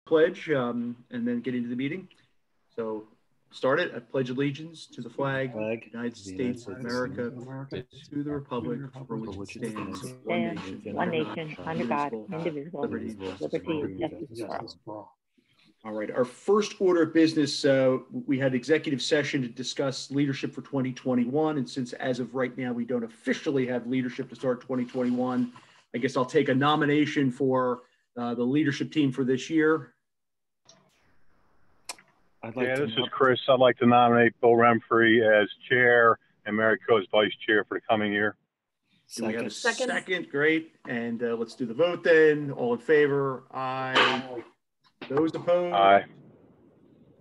pledge and then get into the meeting. So start it. I pledge allegiance to the flag of the United States of America, to the republic for which it stands, one nation, under God, indivisible, liberty and justice for all. All right. Our first order of business, we had executive session to discuss leadership for 2021. And since as of right now, we don't officially have leadership to start 2021, I guess I'll take a nomination for the leadership team for this year. This is Chris. I'd like to nominate Bill Remfrey as chair and Mary Coe as vice chair for the coming year. Do we have a second? Great. And let's do the vote then. All in favor? Aye. Those opposed? Aye.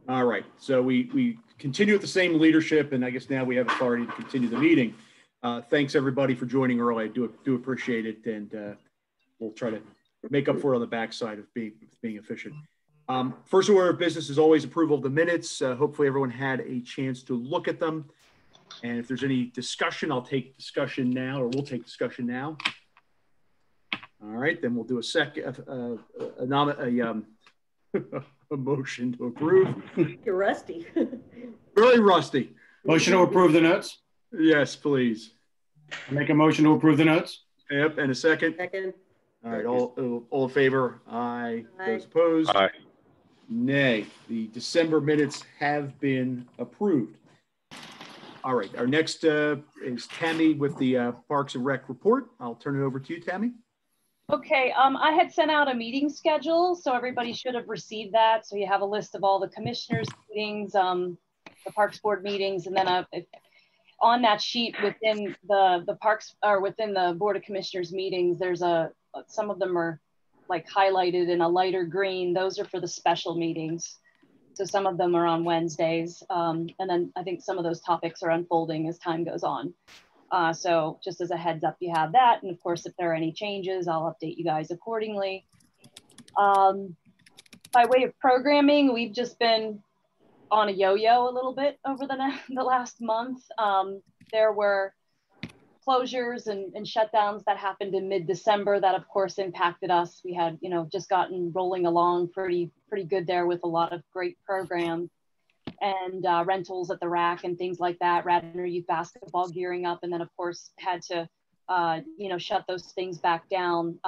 All right. So we continue with the same leadership, and I guess now we have authority to continue the meeting. Thanks everybody for joining early. I do appreciate it, and we'll try to make up for it on the backside of being efficient. First order of business is always approval of the minutes. Hopefully everyone had a chance to look at them. And if there's any discussion, I'll take discussion now, or we'll take discussion now. All right, then we'll do a motion to approve. You're rusty. Very rusty. Motion to approve the notes? Yes, please. Make a motion to approve the notes? Yep, and a second? Second. All right, all in favor? Aye. Those opposed? Aye. Nay. The December minutes have been approved. All right, our next is Tammy with the Parks and Rec report. I'll turn it over to you, Tammy. Okay, I had sent out a meeting schedule, so everybody should have received that. So you have a list of all the commissioners' meetings, the Parks Board meetings, and then on that sheet within the Parks, or within the Board of Commissioners meetings, there's some of them are like highlighted in a lighter green. Those are for the special meetings. So some of them are on Wednesdays, and then I think some of those topics are unfolding as time goes on. So just as a heads up, you have that. And of course, if there are any changes, I'll update you guys accordingly. By way of programming, we've just been on a yo-yo a little bit over the last month. There were closures and shutdowns that happened in mid-December that of course impacted us. We had, just gotten rolling along pretty good there with a lot of great programs and rentals at the rack and things like that. Radnor youth basketball gearing up, and then of course had to shut those things back down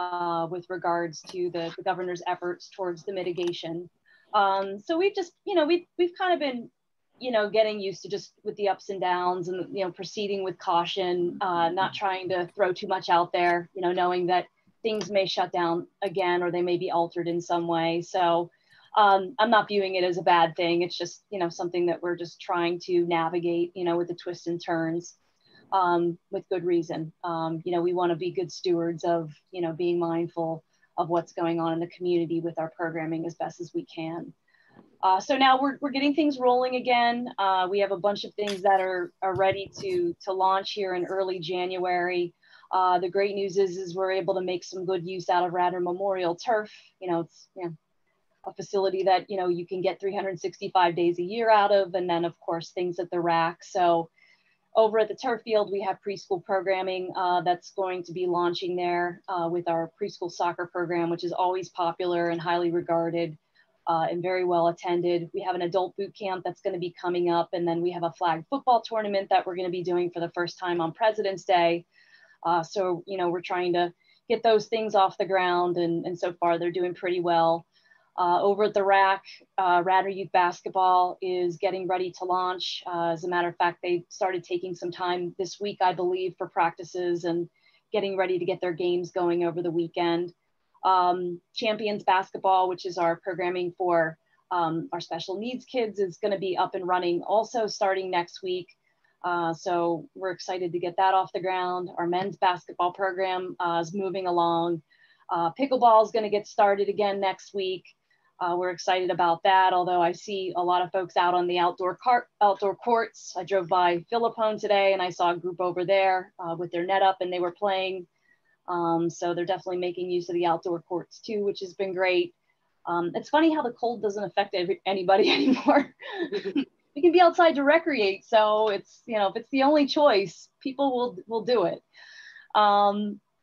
with regards to the governor's efforts towards the mitigation. So we've just, we've kind of been, getting used to just with the ups and downs and, proceeding with caution, not trying to throw too much out there, knowing that things may shut down again or they may be altered in some way. So I'm not viewing it as a bad thing. It's just, something that we're just trying to navigate, with the twists and turns with good reason. We want to be good stewards of, being mindful of what's going on in the community with our programming as best as we can. So now we're getting things rolling again. We have a bunch of things that are ready to launch here in early January. The great news is we're able to make some good use out of Radnor Memorial Turf. It's a facility that, you can get 365 days a year out of, and then of course things at the rack. So over at the turf field, we have preschool programming that's going to be launching there with our preschool soccer program, which is always popular and highly regarded and very well attended. We have an adult boot camp that's going to be coming up, and then we have a flag football tournament that we're going to be doing for the first time on President's Day. So, we're trying to get those things off the ground, and so far they're doing pretty well. Over at the rack, Radnor Youth Basketball is getting ready to launch. As a matter of fact, they started taking some time this week, I believe, for practices and getting ready to get their games going over the weekend. Champions Basketball, which is our programming for our special needs kids, is going to be up and running also starting next week. So we're excited to get that off the ground. Our men's basketball program is moving along. Pickleball is going to get started again next week. We're excited about that, although I see a lot of folks out on the outdoor courts. I drove by Philippone today and I saw a group over there with their net up and they were playing. So they're definitely making use of the outdoor courts too, which has been great. It's funny how the cold doesn't affect anybody anymore. We can be outside to recreate. So it's, if it's the only choice, people will do it.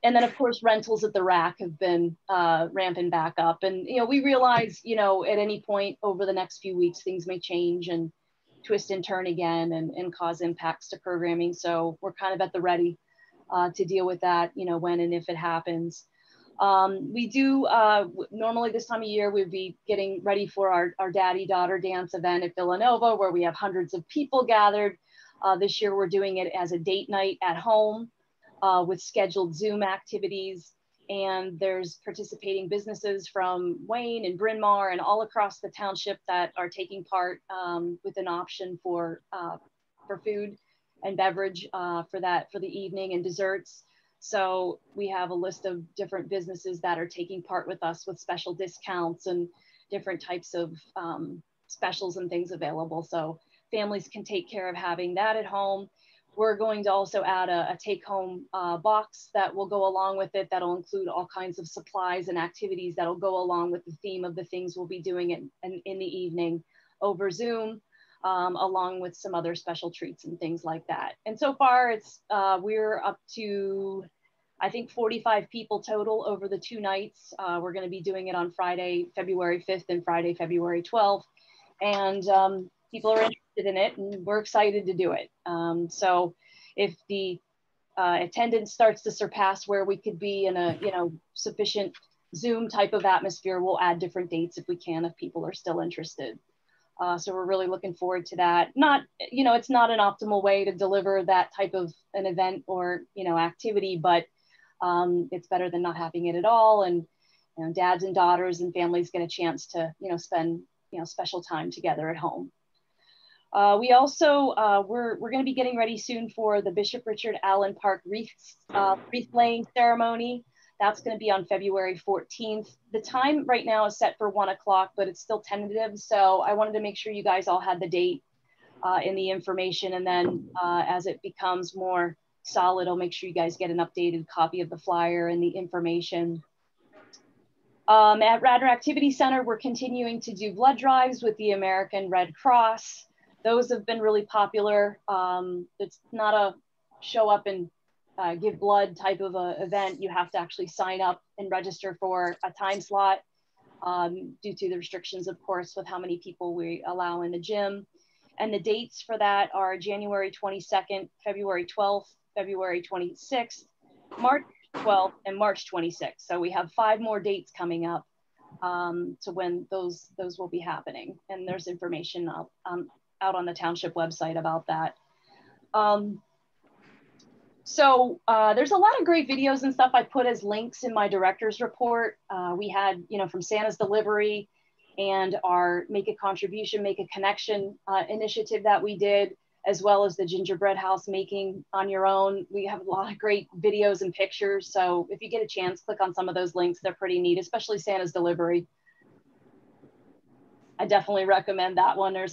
And then of course, rentals at the rack have been ramping back up. And, we realize, at any point over the next few weeks, things may change and twist and turn again and cause impacts to programming. So we're kind of at the ready to deal with that, when and if it happens. We do, normally this time of year, we'd be getting ready for our daddy-daughter dance event at Villanova, where we have hundreds of people gathered. This year, we're doing it as a date night at home with scheduled Zoom activities. And there's participating businesses from Wayne and Bryn Mawr and all across the township that are taking part with an option for food and beverage for the evening and desserts. So we have a list of different businesses that are taking part with us with special discounts and different types of specials and things available. So families can take care of having that at home. We're going to also add a take-home box that will go along with it. That'll include all kinds of supplies and activities that'll go along with the theme of the things we'll be doing in the evening over Zoom, along with some other special treats and things like that. And so far, we're up to, I think, 45 people total over the 2 nights. We're going to be doing it on Friday, February 5th and Friday, February 12th. And people are interested in it, and we're excited to do it. So if the attendance starts to surpass where we could be in a sufficient Zoom type of atmosphere, we'll add different dates if we can, if people are still interested. So we're really looking forward to that. It's not an optimal way to deliver that type of an event or activity, but it's better than not having it at all. And dads and daughters and families get a chance to spend special time together at home. We also, we're going to be getting ready soon for the Bishop Richard Allen Park wreath laying ceremony. That's going to be on February 14th. The time right now is set for 1 o'clock, but it's still tentative. So I wanted to make sure you guys all had the date and the information. And then as it becomes more solid, I'll make sure you guys get an updated copy of the flyer and the information. At Radnor Activity Center, we're continuing to do blood drives with the American Red Cross. Those have been really popular. It's not a show up and give blood type of a event. You have to actually sign up and register for a time slot due to the restrictions, of course, with how many people we allow in the gym. And the dates for that are January 22nd, February 12th, February 26th, March 12th, and March 26th. So we have 5 more dates coming up to when those will be happening. And there's information out on the township website about that. So there's a lot of great videos and stuff I put as links in my director's report. We had, from Santa's Delivery and our Make a Contribution, Make a Connection initiative that we did, as well as the gingerbread house making on your own. We have a lot of great videos and pictures. So if you get a chance, click on some of those links. They're pretty neat, especially Santa's Delivery. I definitely recommend that one. There's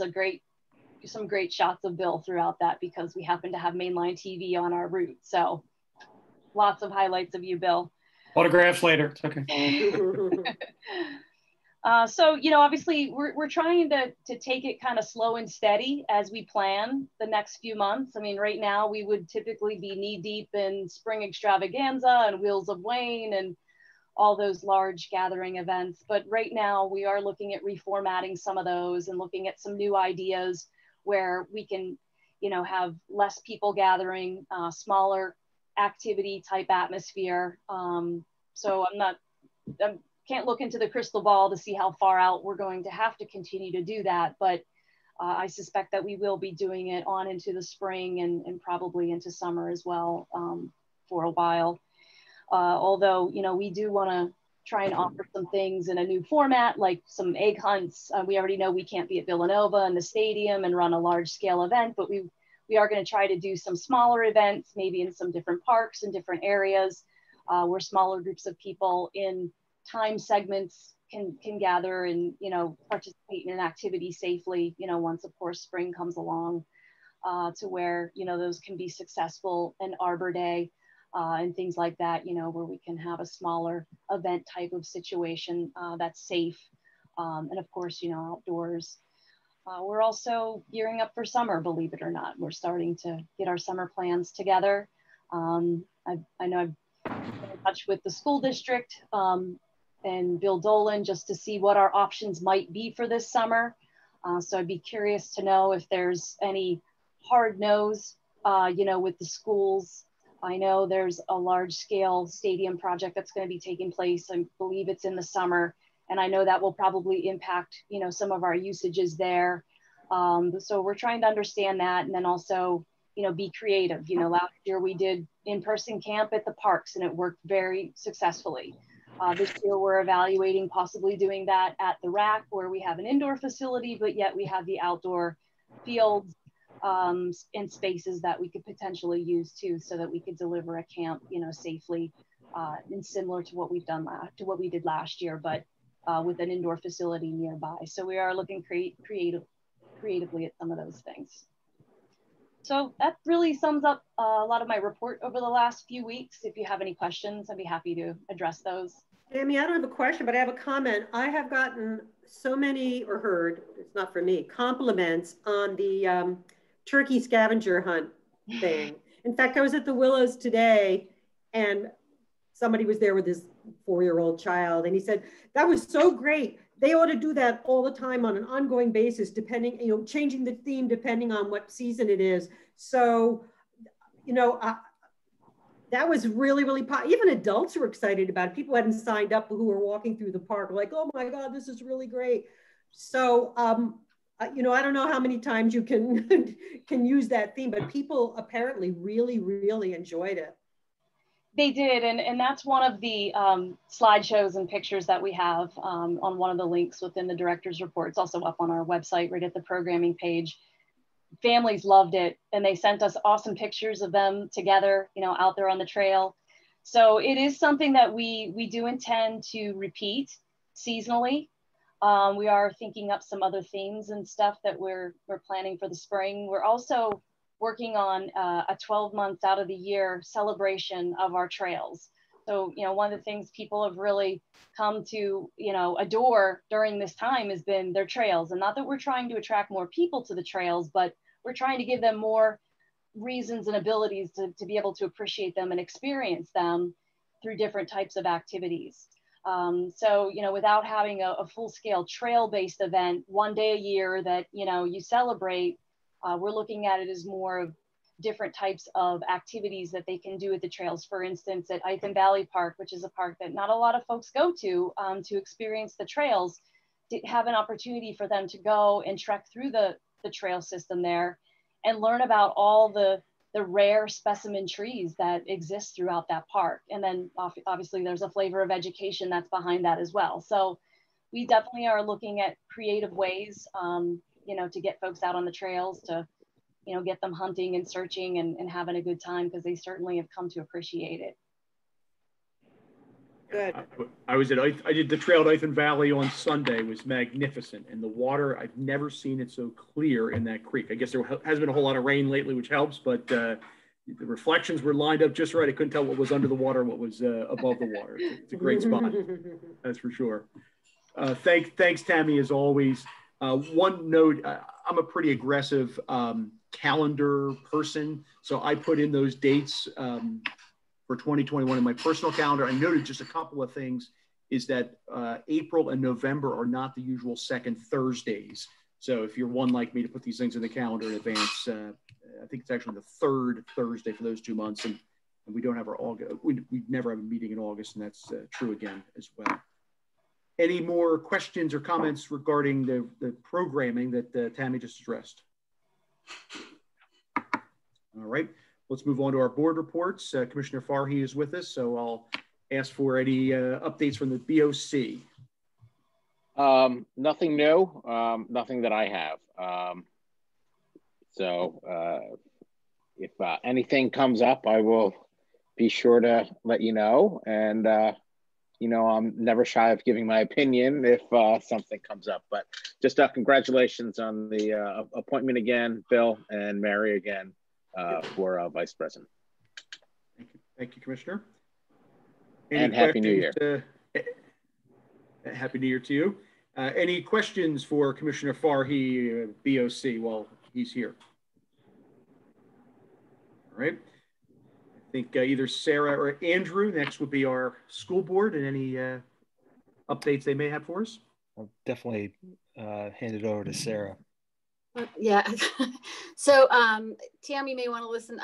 some great shots of Bill throughout that because we happen to have mainline TV on our route. So lots of highlights of you, Bill. Autographs later, it's okay. So, obviously we're trying to take it kind of slow and steady as we plan the next few months. I mean, right now we would typically be knee deep in Spring Extravaganza and Wheels of Wayne and all those large gathering events. But right now we are looking at reformatting some of those and looking at some new ideas where we can, have less people gathering, smaller activity type atmosphere. So I can't look into the crystal ball to see how far out we're going to have to continue to do that. But I suspect that we will be doing it on into the spring and probably into summer as well for a while. Although, we do want to try and offer some things in a new format, like some egg hunts. We already know we can't be at Villanova and the stadium and run a large scale event, but we are going to try to do some smaller events, maybe in some different parks and different areas where smaller groups of people in time segments can gather and, participate in an activity safely, once of course spring comes along to where, those can be successful, and Arbor Day. And things like that, where we can have a smaller event type of situation that's safe. And of course, outdoors. We're also gearing up for summer, believe it or not. We're starting to get our summer plans together. I know I've been in touch with the school district and Bill Dolan just to see what our options might be for this summer. So I'd be curious to know if there's any hard nose, you know, with the schools. I know there's a large scale stadium project that's going to be taking place. I believe it's in the summer. And I know that will probably impact, you know, some of our usages there. So we're trying to understand that, and then also, you know, be creative. You know, last year we did in-person camp at the parks and it worked very successful. This year we're evaluating possibly doing that at the RAC, where we have an indoor facility, but yet we have the outdoor fields and spaces that we could potentially use too, so that we could deliver a camp, you know, safely and similar to what we've done we did last year, but with an indoor facility nearby. So we are looking creatively at some of those things. So that really sums up a lot of my report over the last few weeks. If you have any questions, I'd be happy to address those. Tammy, I don't have a question, but I have a comment. I have gotten so many, or heard, it's not for me, compliments on the turkey scavenger hunt thing. In fact, I was at the Willows today and somebody was there with his 4-year-old child and he said, that was so great. They ought to do that all the time on an ongoing basis, depending, you know, changing the theme depending on what season it is. So, you know, that was really, really popular. Even adults were excited about it. People hadn't signed up who were walking through the park, like, oh my God, this is really great. So, you know, I don't know how many times you can can use that theme, but people apparently really, really enjoyed it. They did, and that's one of the slideshows and pictures that we have on one of the links within the director's report. It's also up on our website, right at the programming page. Families loved it, and they sent us awesome pictures of them together, you know, out there on the trail. So it is something that we do intend to repeat seasonally. We are thinking up some other themes and stuff that we're planning for the spring. We're also working on a 12 months out of the year celebration of our trails. So, you know, one of the things people have really come to, you know, adore during this time has been their trails. And not that we're trying to attract more people to the trails, but we're trying to give them more reasons and abilities to be able to appreciate them and experience them through different types of activities. So, you know, without having a full-scale trail-based event one day a year that, you know, you celebrate, we're looking at it as more of different types of activities that they can do at the trails. For instance, at Ithan Valley Park, which is a park that not a lot of folks go to experience the trails, to have an opportunity for them to go and trek through the trail system there and learn about all the rare specimen trees that exist throughout that park. And then obviously there's a flavor of education that's behind that as well. So we definitely are looking at creative ways, you know, to get folks out on the trails, to, you know, get them hunting and searching and having a good time, because they certainly have come to appreciate it. Good. I did the trail at Ithan Valley on Sunday. It was magnificent. And the water, I've never seen it so clear in that creek. I guess there hasn't been a whole lot of rain lately, which helps, but the reflections were lined up just right. I couldn't tell what was under the water and what was above the water. It's a great spot, that's for sure. Thanks, Tammy, as always. One note, I'm a pretty aggressive calendar person, so I put in those dates for 2021 in my personal calendar. I noted just a couple of things, is that April and November are not the usual second Thursdays. So if you're one like me to put these things in the calendar in advance, I think it's actually the third Thursday for those 2 months, and we don't have our August. We never have a meeting in August, and that's true again as well. Any more questions or comments regarding the programming that Tammy just addressed? All right, let's move on to our board reports. Commissioner Farhi is with us, so I'll ask for any updates from the BOC. Nothing new, nothing that I have. If anything comes up, I will be sure to let you know. And you know, I'm never shy of giving my opinion if something comes up. But just congratulations on the appointment again, Bill, and Mary again for Vice President. Thank you, Commissioner. And Happy New Year. Happy New Year to you. Any questions for Commissioner Farhi, BOC, while he's here? All right. I I think either Sarah or Andrew next would be our school board, and any updates they may have for us. I'll definitely hand it over to Sarah. Yeah. So Tam, you may want to listen.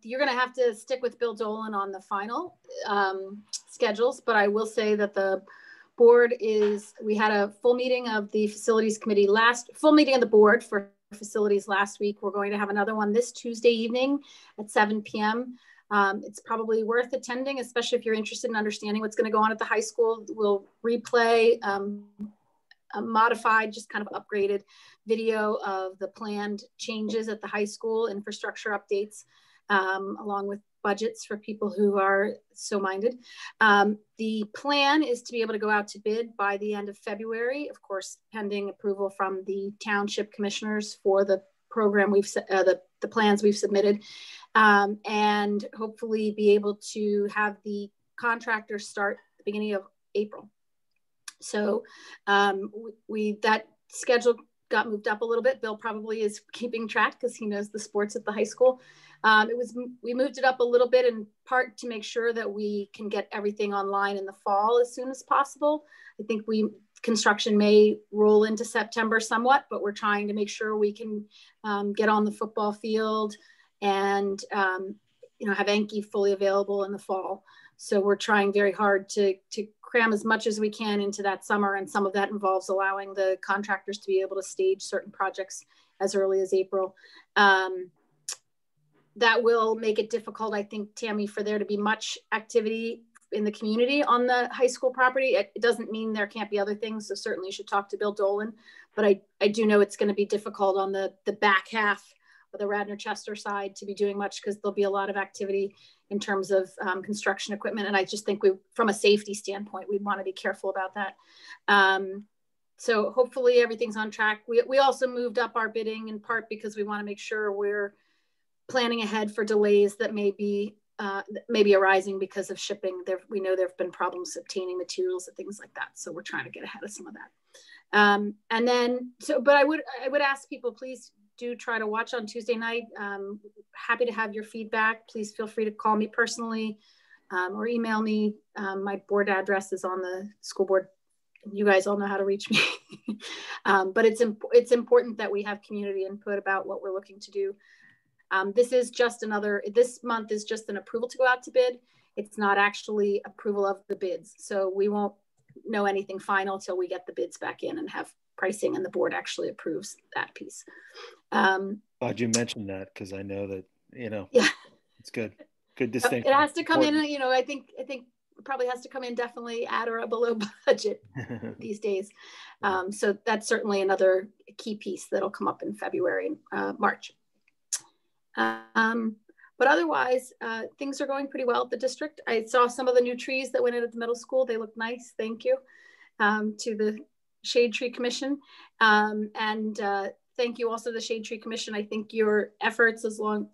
You're going to have to stick with Bill Dolan on the final schedules, but I will say that the board we had a full meeting of the facilities committee full meeting of the board for facilities last week. We're going to have another one this Tuesday evening at 7 p.m. It's probably worth attending, especially if you're interested in understanding what's going to go on at the high school. We'll replay a modified, just kind of upgraded video of the planned changes at the high school, infrastructure updates, along with budgets for people who are so minded. The plan is to be able to go out to bid by the end of February, of course, pending approval from the township commissioners for the program the plans we've submitted, and hopefully be able to have the contractors start at the beginning of April. So that schedule got moved up a little bit. Bill probably is keeping track because he knows the sports at the high school. We moved it up a little bit in part to make sure that we can get everything online in the fall as soon as possible. I think construction may roll into September somewhat, but we're trying to make sure we can get on the football field and have Enki fully available in the fall. So we're trying very hard to cram as much as we can into that summer, and some of that involves allowing the contractors to be able to stage certain projects as early as April. That will make it difficult, I think, Tammy, for there to be much activity in the community on the high school property. It doesn't mean there can't be other things, so certainly you should talk to Bill Dolan, but I do know it's going to be difficult on the back half of the Radnor Chester side to be doing much, because there'll be a lot of activity in terms of construction equipment. And I just think from a safety standpoint, we want to be careful about that. So hopefully everything's on track. We also moved up our bidding in part because we want to make sure we're planning ahead for delays that may be arising because of shipping. We know there have been problems obtaining materials and things like that. So we're trying to get ahead of some of that. But I would ask people, please do try to watch on Tuesday night. Happy to have your feedback. Please feel free to call me personally or email me. My board address is on the school board. You guys all know how to reach me. But it's important that we have community input about what we're looking to do. This month is just an approval to go out to bid. It's not actually approval of the bids. So we won't know anything final till we get the bids back in and have pricing and the board actually approves that piece. Glad you mentioned that, because I know that, yeah, it's good distinction. It has to come in, I think it probably has to come in definitely at or below budget these days. So that's certainly another key piece that'll come up in February, March. But otherwise, things are going pretty well at the district. I saw some of the new trees that went in at the middle school. They look nice. Thank you to the Shade Tree Commission. Thank you also to the Shade Tree Commission. I think your efforts, along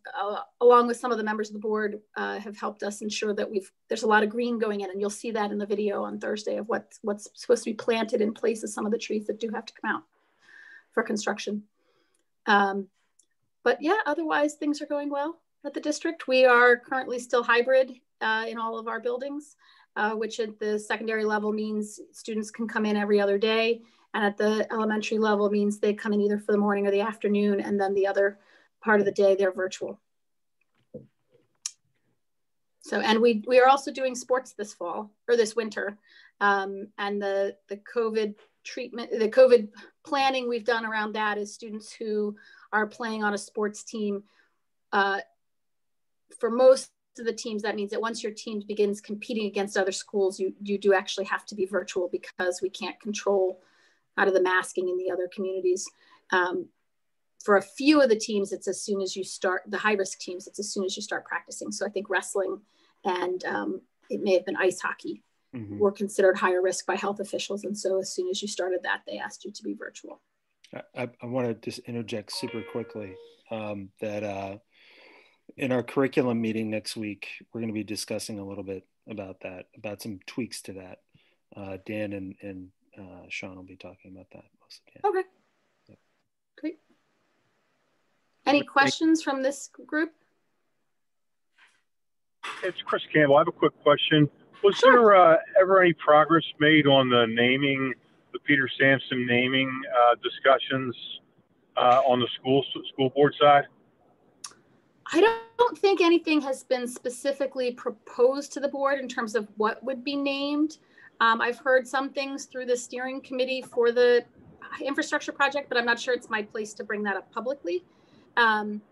with some of the members of the board, have helped us ensure that there's a lot of green going in, and you'll see that in the video on Thursday of what's supposed to be planted in place of some of the trees that do have to come out for construction. But yeah, otherwise things are going well at the district. We are currently still hybrid in all of our buildings, which at the secondary level means students can come in every other day. And at the elementary level means they come in either for the morning or the afternoon, and then the other part of the day they're virtual. So, and we are also doing sports this fall or this winter. And the COVID treatment, the COVID planning we've done around that is students who are playing on a sports team. For most of the teams, that means that once your team begins competing against other schools, you do actually have to be virtual, because we can't control out of the masking in the other communities. For a few of the teams, it's as soon as you start, the high risk teams, it's as soon as you start practicing. So I think wrestling and it may have been ice hockey were considered higher risk by health officials. And so as soon as you started that, they asked you to be virtual. I want to just interject super quickly that in our curriculum meeting next week, we're going to be discussing a little bit about that, about some tweaks to that. Dan and Sean will be talking about that mostly. Okay, yep. Great. Any questions from this group? It's Chris Campbell. I have a quick question. Was Sure. there ever any progress made on the naming, the Peter Sampson naming discussions on the school board side? I don't think anything has been specifically proposed to the board in terms of what would be named. I've heard some things through the steering committee for the infrastructure project, but I'm not sure it's my place to bring that up publicly. I'm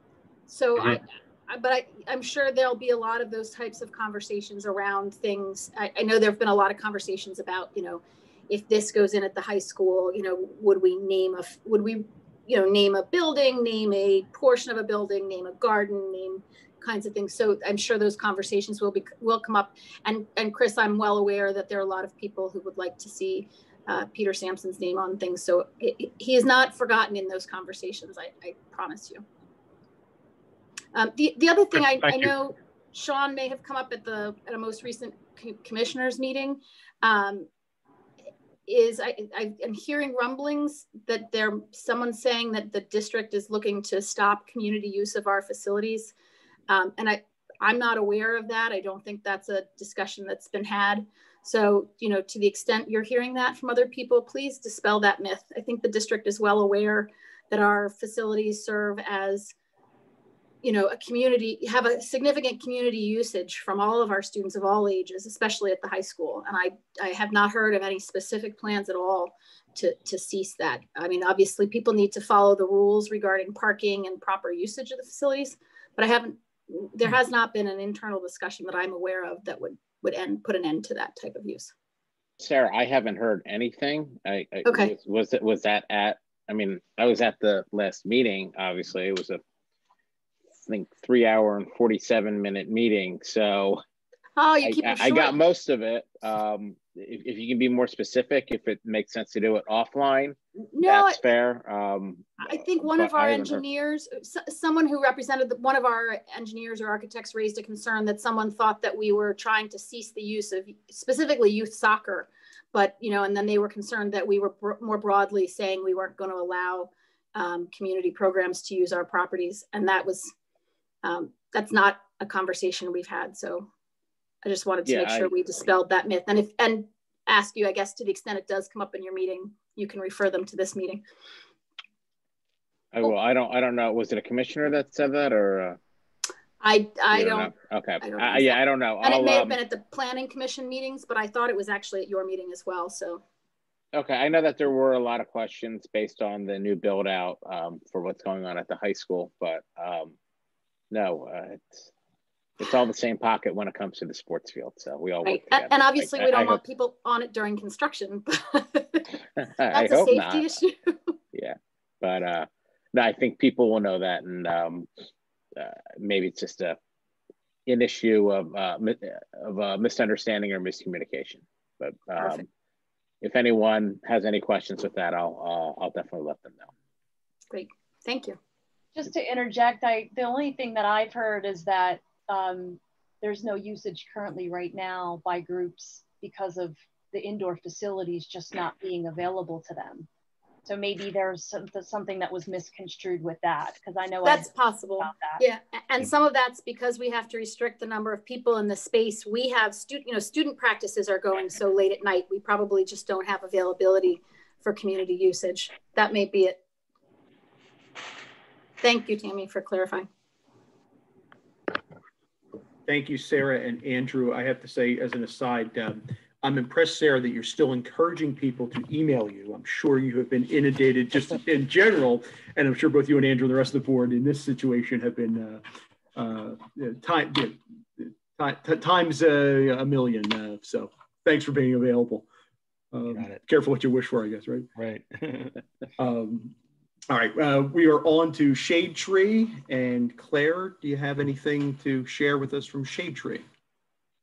sure there'll be a lot of those types of conversations around things. I know there've been a lot of conversations about, if this goes in at the high school, would we name a building, name a portion of a building, name a garden, name kinds of things. So I'm sure those conversations will come up. And Chris, I'm well aware that there are a lot of people who would like to see Peter Sampson's name on things. So he is not forgotten in those conversations. I promise you. The other thing I know Sean may have come up at a most recent commissioners meeting is I'm hearing rumblings that someone's saying that the district is looking to stop community use of our facilities. And I'm not aware of that. I don't think that's a discussion that's been had. So, to the extent you're hearing that from other people, please dispel that myth. I think the district is well aware that our facilities serve as a community, have a significant community usage from all of our students of all ages, especially at the high school. And I have not heard of any specific plans at all to cease that. I mean, obviously people need to follow the rules regarding parking and proper usage of the facilities, but there has not been an internal discussion that I'm aware of that would put an end to that type of use. Sarah, I haven't heard anything. Okay. Was that at, I was at the last meeting, obviously. It was I think 3 hour and 47-minute meeting. So you keep it short. I got most of it. If you can be more specific, if it makes sense to do it offline, that's fair. I think one of our engineers, someone who represented one of our engineers or architects raised a concern that someone thought that we were trying to cease the use of specifically youth soccer, but, and then they were concerned that we were more broadly saying we weren't going to allow community programs to use our properties. And that's not a conversation we've had. So I just wanted to make sure we dispelled that myth and ask you, I guess, to the extent it does come up in your meeting, you can refer them to this meeting. I don't know. Was it a commissioner that said that or? I don't know. Okay. I don't know. And it may have been at the planning commission meetings, but I thought it was actually at your meeting as well. So. Okay. I know that there were a lot of questions based on the new build out for what's going on at the high school, but no, it's all the same pocket when it comes to the sports field. So we all work together. And obviously we don't want people on it during construction, but that's a safety issue. Yeah, but no, I think people will know that, and maybe it's just an issue of misunderstanding or miscommunication. But if anyone has any questions with that, I'll definitely let them know. Great, thank you. Just to interject, the only thing that I've heard is that there's no usage currently right now by groups because of the indoor facilities just not being available to them. So maybe there's something that was misconstrued with that, because I know that's possible. About that. Yeah, and some of that's because we have to restrict the number of people in the space. We have student practices are going so late at night. We probably just don't have availability for community usage. That may be it. Thank you, Tammy, for clarifying. Thank you, Sarah and Andrew. I have to say, as an aside, I'm impressed, Sarah, that you're still encouraging people to email you. I'm sure you have been inundated just in general, and I'm sure both you and Andrew and the rest of the board in this situation have been times a million. So thanks for being available. Careful what you wish for, I guess, right? Right. All right, we are on to Shade Tree. And Claire, do you have anything to share with us from Shade Tree?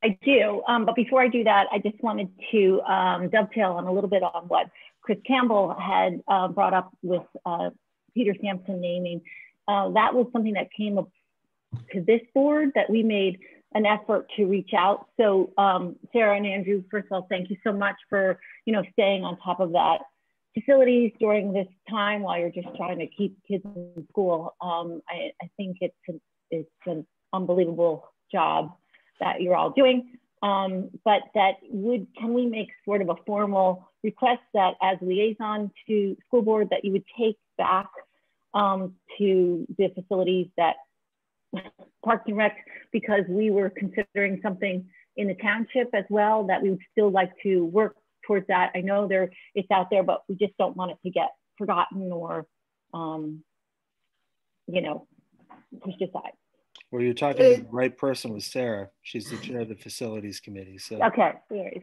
I do, but before I do that, I just wanted to dovetail on a little bit on what Chris Campbell had brought up with Peter Sampson naming. That was something that came up to this board that we made an effort to reach out. So Sarah and Andrew, first of all, thank you so much for staying on top of that facilities during this time while you're just trying to keep kids in school. I think it's an unbelievable job that you're all doing. But can we make sort of a formal request that as liaison to school board that you would take back to the facilities that Parks and Rec, because we were considering something in the township as well, that we would still like to work towards that. I know it's out there, but we just don't want it to get forgotten or, pushed aside. Well, you're talking to the right person with Sarah. She's the chair of the facilities committee. So okay.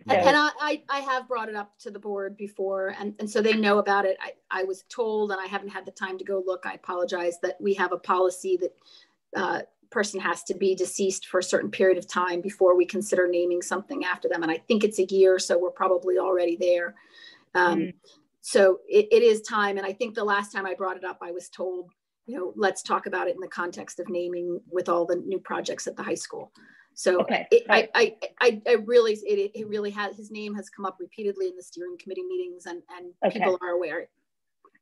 And I have brought it up to the board before, and so they know about it. I was told, and I haven't had the time to go look, I apologize, that we have a policy that person has to be deceased for a certain period of time before we consider naming something after them. And I think it's a year, so we're probably already there. So it is time. And I think the last time I brought it up, I was told, let's talk about it in the context of naming with all the new projects at the high school. So it really has, his name has come up repeatedly in the steering committee meetings, and people are aware.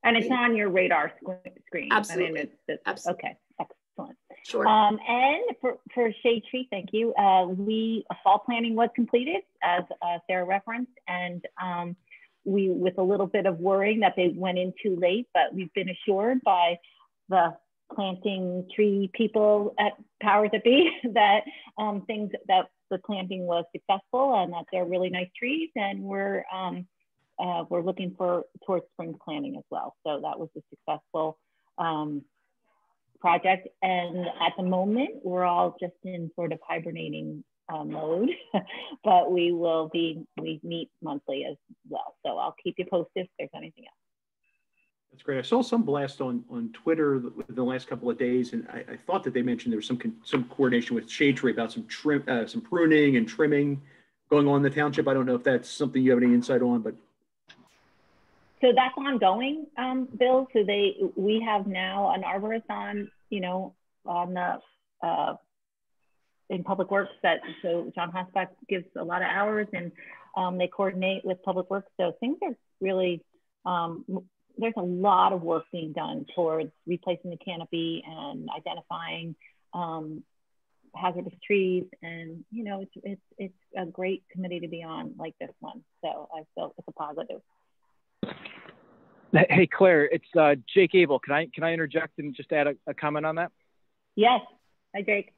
And it's on your radar screen. Absolutely. I mean, Absolutely. Okay, excellent. Sure. And for Shade Tree, thank you. Fall planning was completed, as Sarah referenced, and we, with a little bit of worrying that they went in too late, but we've been assured by the planting tree people at Powers That Be that the planting was successful and that they're really nice trees, and we're looking towards spring planting as well. So that was a successful project, and at the moment we're all just in sort of hibernating mode, but we meet monthly as well. So I'll keep you posted if there's anything else. That's great. I saw some blast on Twitter within the last couple of days, and I thought that they mentioned there was some coordination with Shade Tree about some pruning and trimming going on in the township. I don't know if that's something you have any insight on, but. So that's ongoing, Bill. So we have now an arborist on the in Public Works so John Hosbach gives a lot of hours, and they coordinate with Public Works. So things are really, there's a lot of work being done towards replacing the canopy and identifying hazardous trees. And, it's a great committee to be on, like this one. So I feel it's a positive. Hey, Claire, it's Jake Abel. Can I interject and just add a comment on that? Yes. Hi, Jake.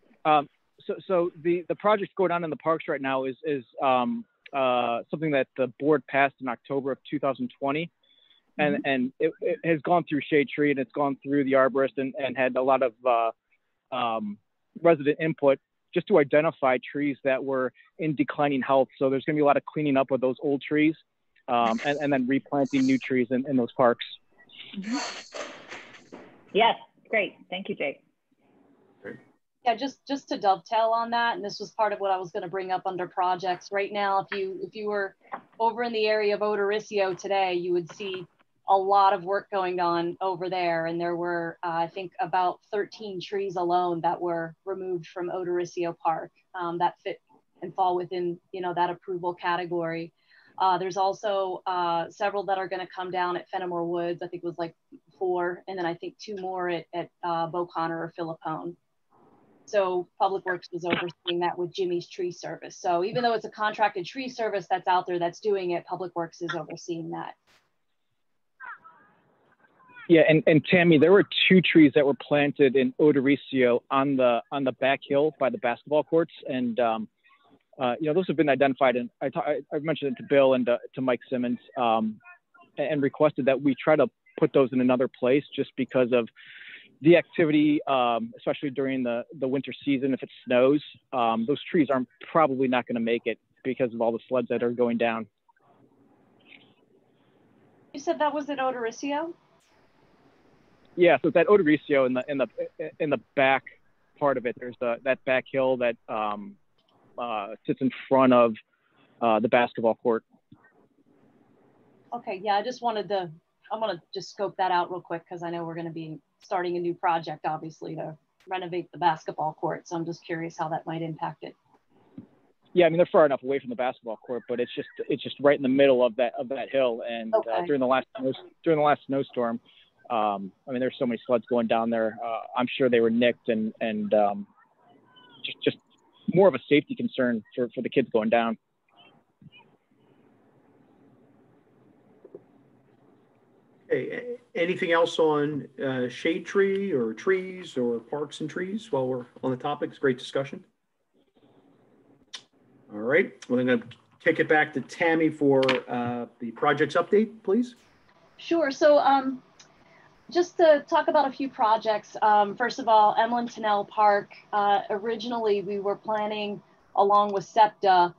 So the project going on in the parks right now is something that the board passed in October of 2020. And it has gone through Shade Tree, and it's gone through the arborist, and had a lot of resident input just to identify trees that were in declining health. So there's going to be a lot of cleaning up of those old trees, and then replanting new trees in those parks. Yes, great. Thank you, Jake. Yeah, just to dovetail on that, and this was part of what I was going to bring up under projects. Right now, if you were over in the area of Odorriccio today, you would see a lot of work going on over there, and there were I think about 13 trees alone that were removed from Odorriccio Park that fit and fall within that approval category. There's also several that are going to come down at Fenimore Woods. I think it was like 4, and then I think 2 more at Beauconnor or Philippone. So Public Works was overseeing that with Jimmy's Tree Service. So even though it's a contracted tree service that's out there that's doing it, Public Works is overseeing that. Yeah, and Tammy, there were 2 trees that were planted in Odorriccio on the back hill by the basketball courts, and those have been identified. And I mentioned it to Bill and to Mike Simmons, and requested that we try to put those in another place, just because of the activity, especially during the winter season. If it snows, those trees are probably not going to make it because of all the sleds that are going down. You said that was at Odorriccio? Yeah, so it's at Odorriccio in the back part of it. There's that back hill that sits in front of the basketball court. Okay, yeah, I'm gonna just scope that out real quick, because I know we're going to be starting a new project, obviously, to renovate the basketball court. So I'm just curious how that might impact it. Yeah, I mean, they're far enough away from the basketball court, but it's just right in the middle of that hill. And okay. During the last snowstorm, I mean, there's so many sleds going down there. I'm sure they were nicked and just more of a safety concern for the kids going down. Hey, anything else on shade tree or trees or parks and trees while we're on the topic? It's a great discussion. All right, well, I'm going to kick it back to Tammy for the projects update, please. Sure. So just to talk about a few projects. First of all, Emlyn Tennell Park. Originally, we were planning, along with SEPTA,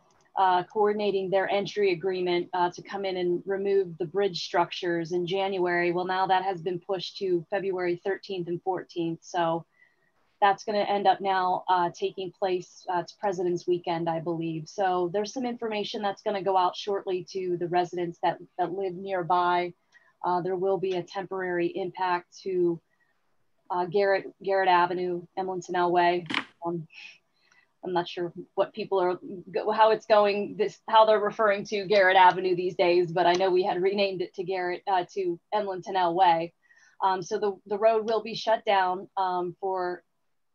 coordinating their entry agreement to come in and remove the bridge structures in January. Well, now that has been pushed to February 13th and 14th. So that's going to end up now taking place. It's President's Weekend, I believe. So there's some information that's going to go out shortly to the residents that live nearby. There will be a temporary impact to Garrett Avenue, Emlyn Tennell Way. I'm not sure what people are, how it's going, how they're referring to Garrett Avenue these days, but I know we had renamed it to Emlyn Tennell Way. So the road will be shut down for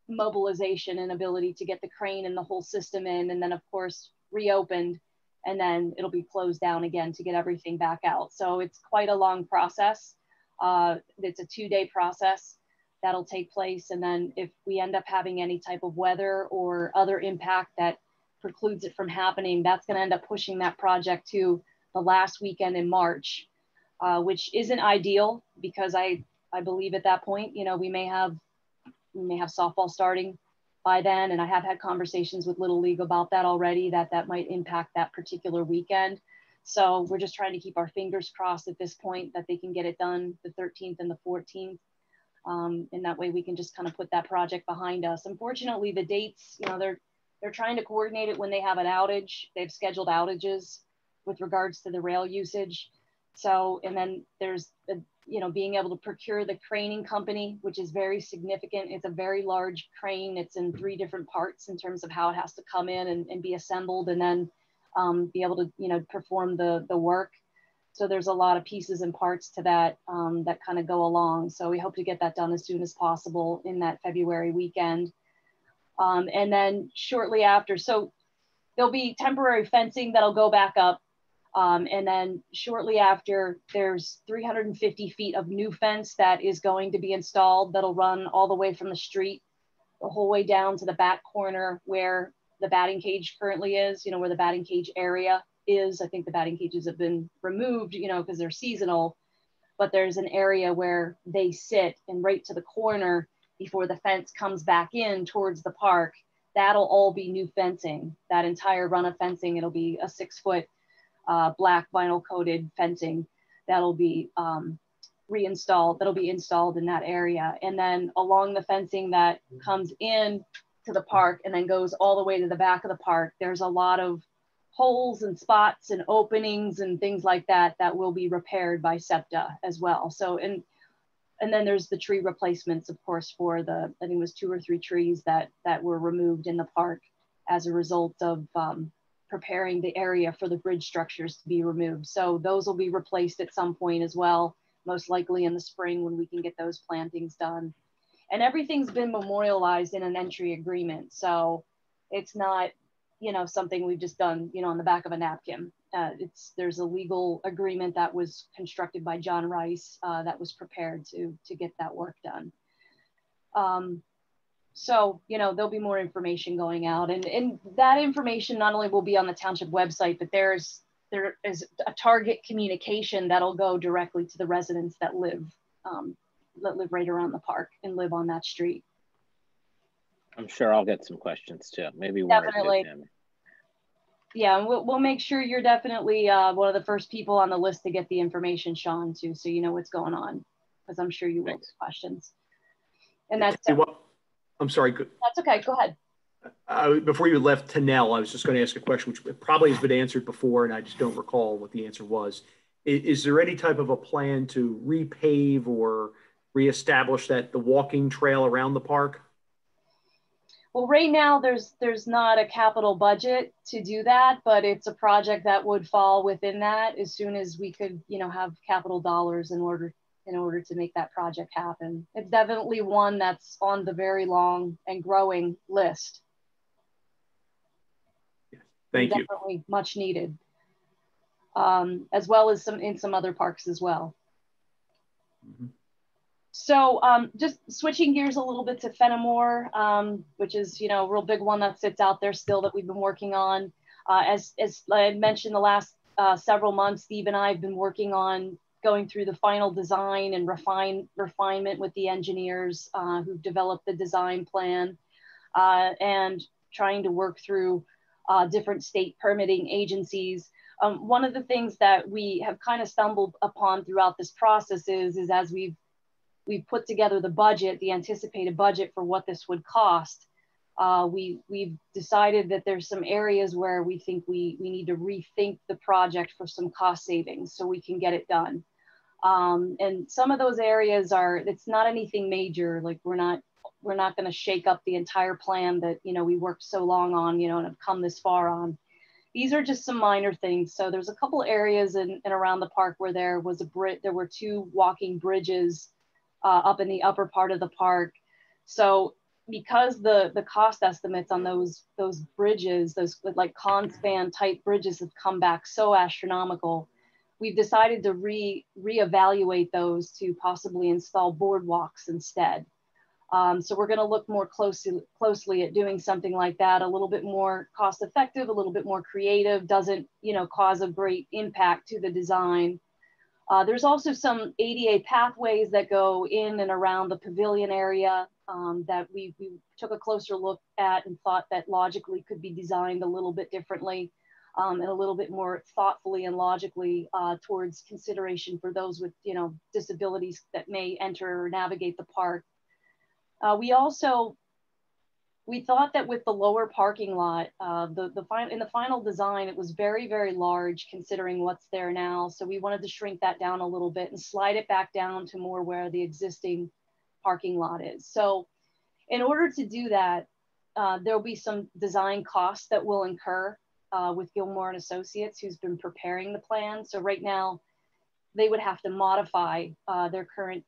mobilization and ability to get the crane and the whole system in, and then of course reopened, and then it'll be closed down again to get everything back out. So it's quite a long process. It's a 2-day process that'll take place. And then if we end up having any type of weather or other impact that precludes it from happening, that's going to end up pushing that project to the last weekend in March, which isn't ideal, because I believe at that point, you know, we may have softball starting by then. And I have had conversations with Little League about that already, that might impact that particular weekend. So we're just trying to keep our fingers crossed at this point that they can get it done the 13th and the 14th. And that way we can just kind of put that project behind us. Unfortunately, the dates, you know, they're trying to coordinate it when they have an outage. They've scheduled outages with regards to the rail usage. So, and then there's, you know, being able to procure the craning company, which is very significant. It's a very large crane. It's in 3 different parts in terms of how it has to come in and be assembled, and then be able to, you know, perform the work. So there's a lot of pieces and parts to that that kind of go along. So we hope to get that done as soon as possible in that February weekend. And then shortly after, so there'll be temporary fencing that'll go back up. And then shortly after, there's 350 feet of new fence that is going to be installed that'll run all the way from the street, the whole way down to the back corner where the batting cage currently is, you know, where the batting cage area is. I think the batting cages have been removed, you know, because they're seasonal, but there's an area where they sit, and right to the corner before the fence comes back in towards the park, that'll all be new fencing. That entire run of fencing, it'll be a 6-foot black vinyl coated fencing that'll be reinstalled, that'll be installed in that area. And then along the fencing that comes in to the park and then goes all the way to the back of the park, there's a lot of holes and spots and openings and things like that that will be repaired by SEPTA as well. So, and then there's the tree replacements, of course, for the, I think it was 2 or 3 trees that were removed in the park as a result of preparing the area for the bridge structures to be removed. So those will be replaced at some point as well, most likely in the spring when we can get those plantings done. And everything's been memorialized in an entry agreement. So it's not, you know, something we've just done, you know, on the back of a napkin. There's a legal agreement that was constructed by John Rice that was prepared to get that work done. So, you know, there'll be more information going out, and that information not only will be on the township website, but there is a target communication that'll go directly to the residents that live right around the park and live on that street. I'm sure I'll get some questions too. Maybe definitely. One or two. Yeah, and we'll make sure you're definitely one of the first people on the list to get the information, Sean, too, so you know what's going on, because I'm sure you will have questions. And that's I'm sorry. That's okay. Go ahead. Before you left Tennell, I was just going to ask a question, which probably has been answered before, and I just don't recall what the answer was. Is there any type of a plan to repave or reestablish the walking trail around the park? Well, right now there's not a capital budget to do that, but it's a project that would fall within that as soon as we could, you know, have capital dollars in order to make that project happen. It's definitely one that's on the very long and growing list. Thank you. Definitely much needed, as well as in some other parks as well. Mm-hmm. So just switching gears a little bit to Fenimore, which is, a real big one that sits out there still that we've been working on. As I had mentioned the last several months, Steve and I have been working on going through the final design and refinement with the engineers who've developed the design plan, and trying to work through different state permitting agencies. One of the things that we have kind of stumbled upon throughout this process is as we've put together the budget, the anticipated budget for what this would cost, we've decided that there's some areas where we think we need to rethink the project for some cost savings so we can get it done. And some of those areas it's not anything major, like we're not going to shake up the entire plan that, we worked so long on, and have come this far on. These are just some minor things. So there's a couple areas in and around the park where there were 2 walking bridges up in the upper part of the park. So because the cost estimates on those bridges, those like con-span type bridges have come back so astronomical, we've decided to reevaluate those to possibly install boardwalks instead. So we're going to look more closely at doing something like that, a little bit more cost effective, a little bit more creative, doesn't cause a great impact to the design. There's also some ADA pathways that go in and around the pavilion area that we took a closer look at and thought that logically could be designed a little bit differently and a little bit more thoughtfully and logically towards consideration for those with disabilities that may enter or navigate the park. We thought that with the lower parking lot, in the final design, it was very, very large considering what's there now. So we wanted to shrink that down a little bit and slide it back down to more where the existing parking lot is. So in order to do that, there'll be some design costs that will incur with Gilmore and Associates, who's been preparing the plan. So right now, they would have to modify their current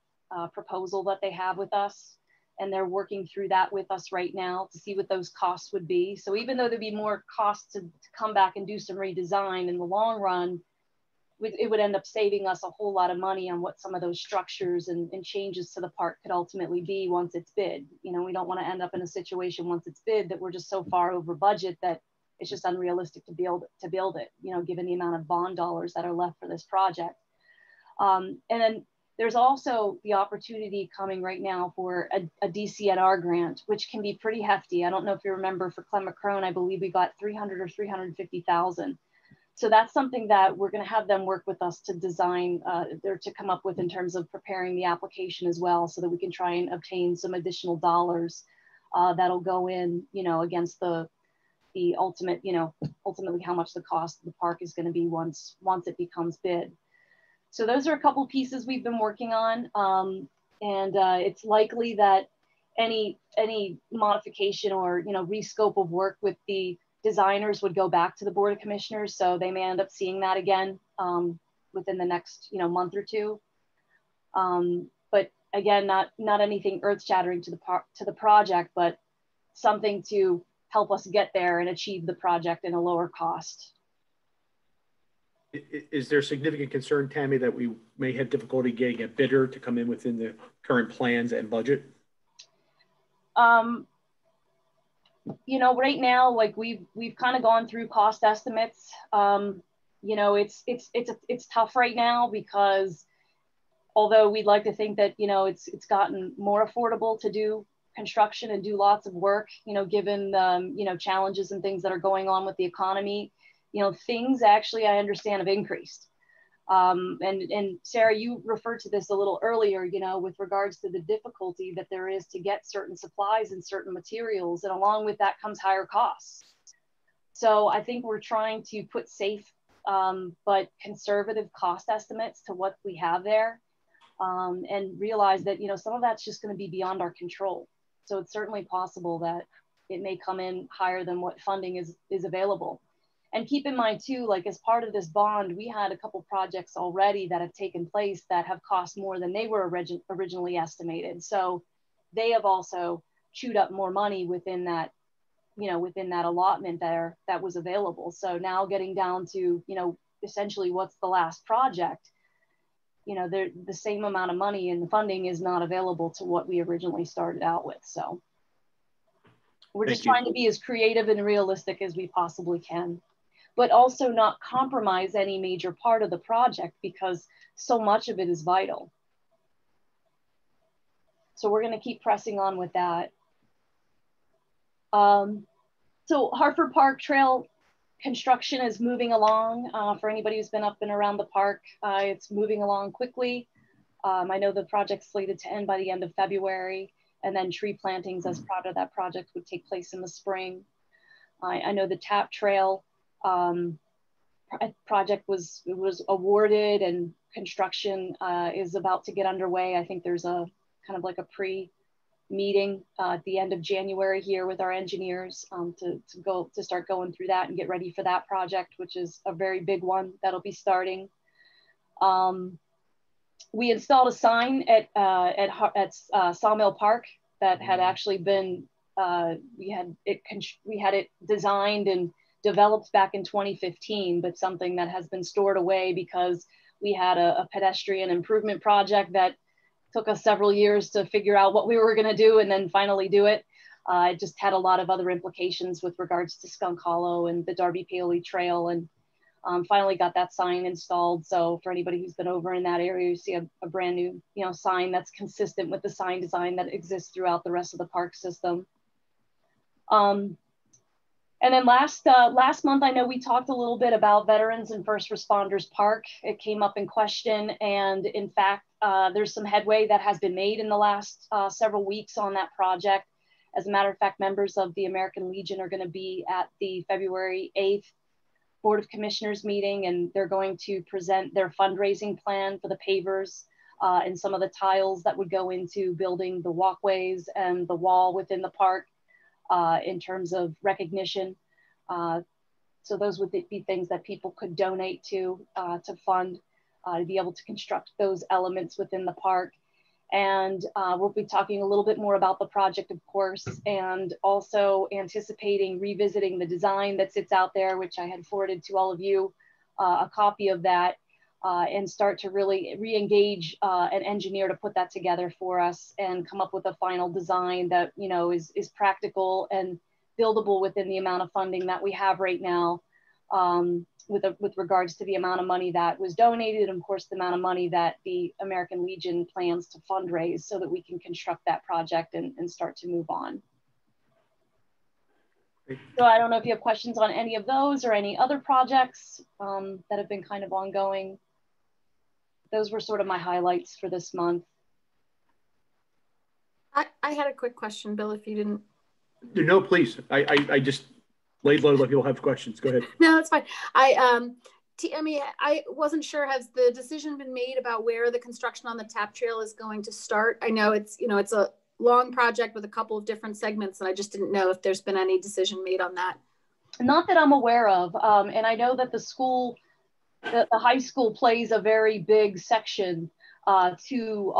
proposal that they have with us. And they're working through that with us right now to see what those costs would be. So even though there'd be more costs to come back and do some redesign in the long run, it would end up saving us a whole lot of money on what some of those structures and changes to the park could ultimately be once it's bid. We don't want to end up in a situation once it's bid that we're just so far over budget that it's just unrealistic to build it, given the amount of bond dollars that are left for this project. And then there's also the opportunity coming right now for a DCNR grant, which can be pretty hefty. I don't know if you remember for Clem McCrone, I believe we got 300 or 350,000. So that's something that we're going to have them work with us to design or to come up with in terms of preparing the application as well, so that we can try and obtain some additional dollars that'll go in, against the ultimate, ultimately how much the cost of the park is going to be once it becomes bid. So those are a couple pieces we've been working on, and it's likely that any modification or rescope of work with the designers would go back to the Board of Commissioners. So they may end up seeing that again within the next month or two. But again, not anything earth-shattering to the project, but something to help us get there and achieve the project in a lower cost. Is there significant concern, Tammy, that we may have difficulty getting a bidder to come in within the current plans and budget? Right now, like we've kind of gone through cost estimates. It's tough right now because although we'd like to think that it's gotten more affordable to do construction and do lots of work, given challenges and things that are going on with the economy. Things actually I understand have increased. And Sarah, you referred to this a little earlier, with regards to the difficulty that there is to get certain supplies and certain materials. And along with that comes higher costs. So I think we're trying to put safe but conservative cost estimates to what we have there and realize that, some of that's just going to be beyond our control. So it's certainly possible that it may come in higher than what funding is available. And keep in mind too, like as part of this bond, we had a couple projects already that have taken place that have cost more than they were originally estimated. So they have also chewed up more money within that you know, within that allotment there that was available. So now getting down to, you know, essentially what's the last project, you know, the same amount of money and the funding is not available to what we originally started out with. So we're just trying to be as creative and realistic as we possibly can, but also not compromise any major part of the project because so much of it is vital. So we're going to keep pressing on with that. So Hartford Park Trail construction is moving along. For anybody who's been up and around the park, it's moving along quickly. I know the project's slated to end by the end of February, and then tree plantings as part of that project would take place in the spring. I know the TAP Trail project was awarded and construction is about to get underway. I think there's a kind of like a pre-meeting at the end of January here with our engineers to start going through that and get ready for that project, which is a very big one that'll be starting. We installed a sign at Sawmill Park that had actually been we had it designed and developed back in 2015, but something that has been stored away because we had a pedestrian improvement project that took us several years to figure out what we were going to do and then finally do it. It just had a lot of other implications with regards to Skunk Hollow and the Darby Paoli Trail, and finally got that sign installed. So for anybody who's been over in that area, you see a brand new, you know, sign that's consistent with the sign design that exists throughout the rest of the park system. And then last month, I know we talked a little bit about Veterans and First Responders Park. It came up in question, and in fact, there's some headway that has been made in the last several weeks on that project. As a matter of fact, members of the American Legion are going to be at the February 8th Board of Commissioners meeting, and they're going to present their fundraising plan for the pavers and some of the tiles that would go into building the walkways and the wall within the park in terms of recognition. So those would be things that people could donate to fund to be able to construct those elements within the park. And we'll be talking a little bit more about the project, of course, and also anticipating revisiting the design that sits out there, which I had forwarded to all of you, a copy of that, and start to really re-engage an engineer to put that together for us and come up with a final design that, you know, is practical and buildable within the amount of funding that we have right now, with regards to the amount of money that was donated, and of course, the amount of money that the American Legion plans to fundraise so that we can construct that project and start to move on. So I don't know if you have questions on any of those or any other projects that have been kind of ongoing. Those were sort of my highlights for this month. I had a quick question, Bill, if you didn't. No, please. I just laid low, let people have questions. Go ahead. No, that's fine. I mean, I wasn't sure, has the decision been made about where the construction on the TAP Trail is going to start? I know it's, you know, it's a long project with a couple of different segments, and I just didn't know if there's been any decision made on that. Not that I'm aware of. And I know that the school, the high school plays a very big section to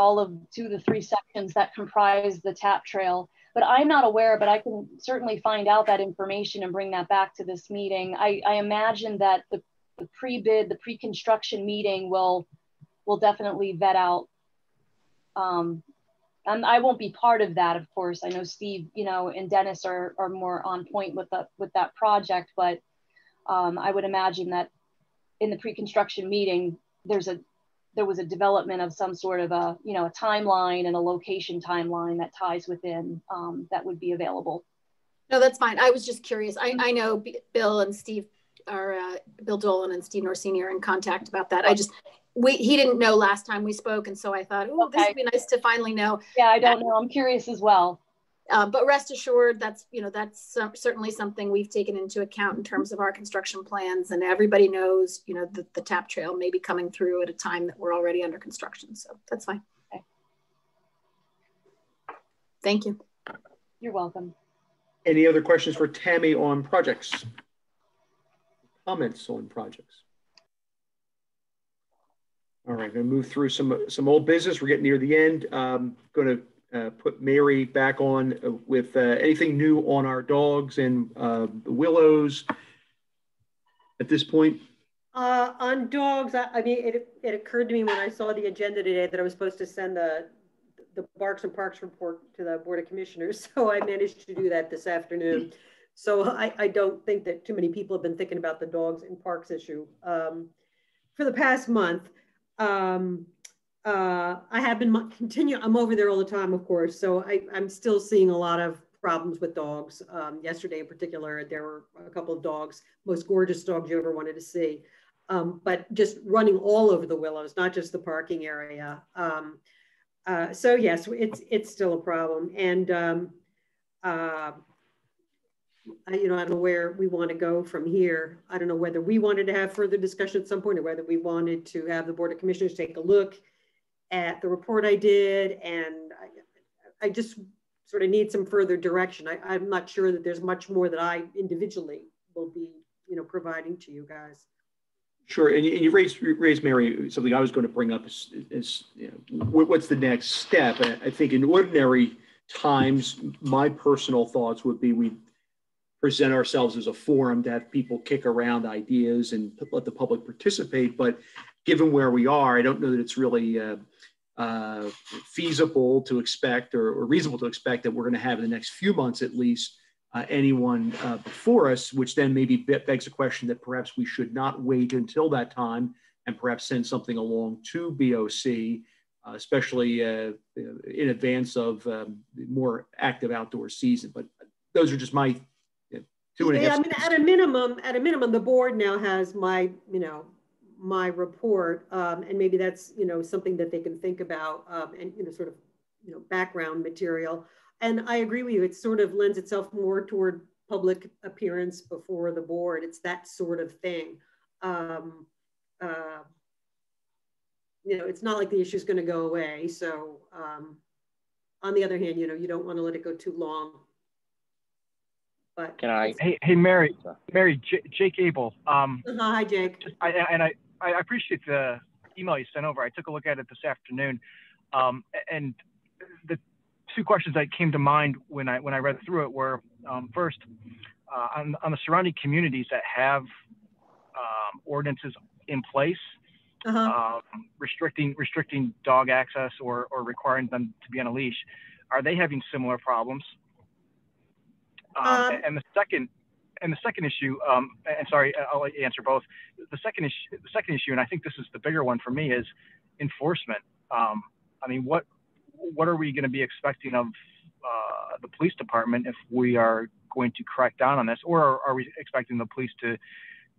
the three sections that comprise the TAP Trail. But I'm not aware, but I can certainly find out that information and bring that back to this meeting. I imagine that the pre-bid, the pre-construction meeting will definitely vet out. And I won't be part of that, of course. I know Steve, you know, and Dennis are more on point with that project, but I would imagine that in the pre-construction meeting, there was a development of some sort of a, you know, a timeline and a location timeline that ties within that would be available. No, that's fine. I was just curious. I know Bill and Steve are, Bill Dolan and Steve Norsini are in contact about that. He didn't know last time we spoke. And so I thought, oh, okay, this would be nice to finally know. Yeah, I don't know. I'm curious as well. But rest assured, that's, you know, that's certainly something we've taken into account in terms of our construction plans, and everybody knows, you know, the TAP Trail may be coming through at a time that we're already under construction. So that's fine. Okay. Thank you. You're welcome. Any other questions for Tammy on projects? Comments on projects? All right, going to move through some old business. We're getting near the end. Going to put Mary back on with anything new on our dogs and the Willows at this point. On dogs, I mean, it occurred to me when I saw the agenda today that I was supposed to send the Barks and Parks report to the Board of Commissioners. So I managed to do that this afternoon. So I don't think that too many people have been thinking about the dogs and parks issue. For the past month, I have been I'm over there all the time, of course. So I'm still seeing a lot of problems with dogs. Yesterday in particular, there were a couple of dogs, most gorgeous dogs you ever wanted to see. But just running all over the Willows, not just the parking area. So yes, it's still a problem. And I don't know where we want to go from here. I don't know whether we wanted to have further discussion at some point or whether we wanted to have the Board of Commissioners take a look at the report I did. And I just sort of need some further direction. I'm not sure that there's much more that I individually will be, providing to you guys. Sure, and you raised, Mary, something I was going to bring up is what's the next step? I think in ordinary times, my personal thoughts would be we present ourselves as a forum to have people kick around ideas and let the public participate. But given where we are, I don't know that it's really feasible to expect or reasonable to expect that we're going to have in the next few months at least anyone before us, which then maybe begs a question that perhaps we should not wait until that time and perhaps send something along to BOC, especially in advance of more active outdoor season. But those are just my 2.5. I mean, at a minimum, the board now has my, my report, and maybe that's, something that they can think about, and, sort of, background material. And I agree with you. It sort of lends itself more toward public appearance before the board. It's that sort of thing. It's not like the issue is going to go away. So on the other hand, you don't want to let it go too long. But can I? Hey, Mary, Jake Abel. Hi, Jake. I appreciate the email you sent over. I took a look at it this afternoon, and the two questions that came to mind when I read through it were first on the surrounding communities that have ordinances in place, restricting dog access or requiring them to be on a leash. Are they having similar problems? And the second issue, and sorry, I'll let you answer both. The second issue, and I think this is the bigger one for me, is enforcement. I mean, what are we going to be expecting of the police department if we are going to crack down on this, or are we expecting the police to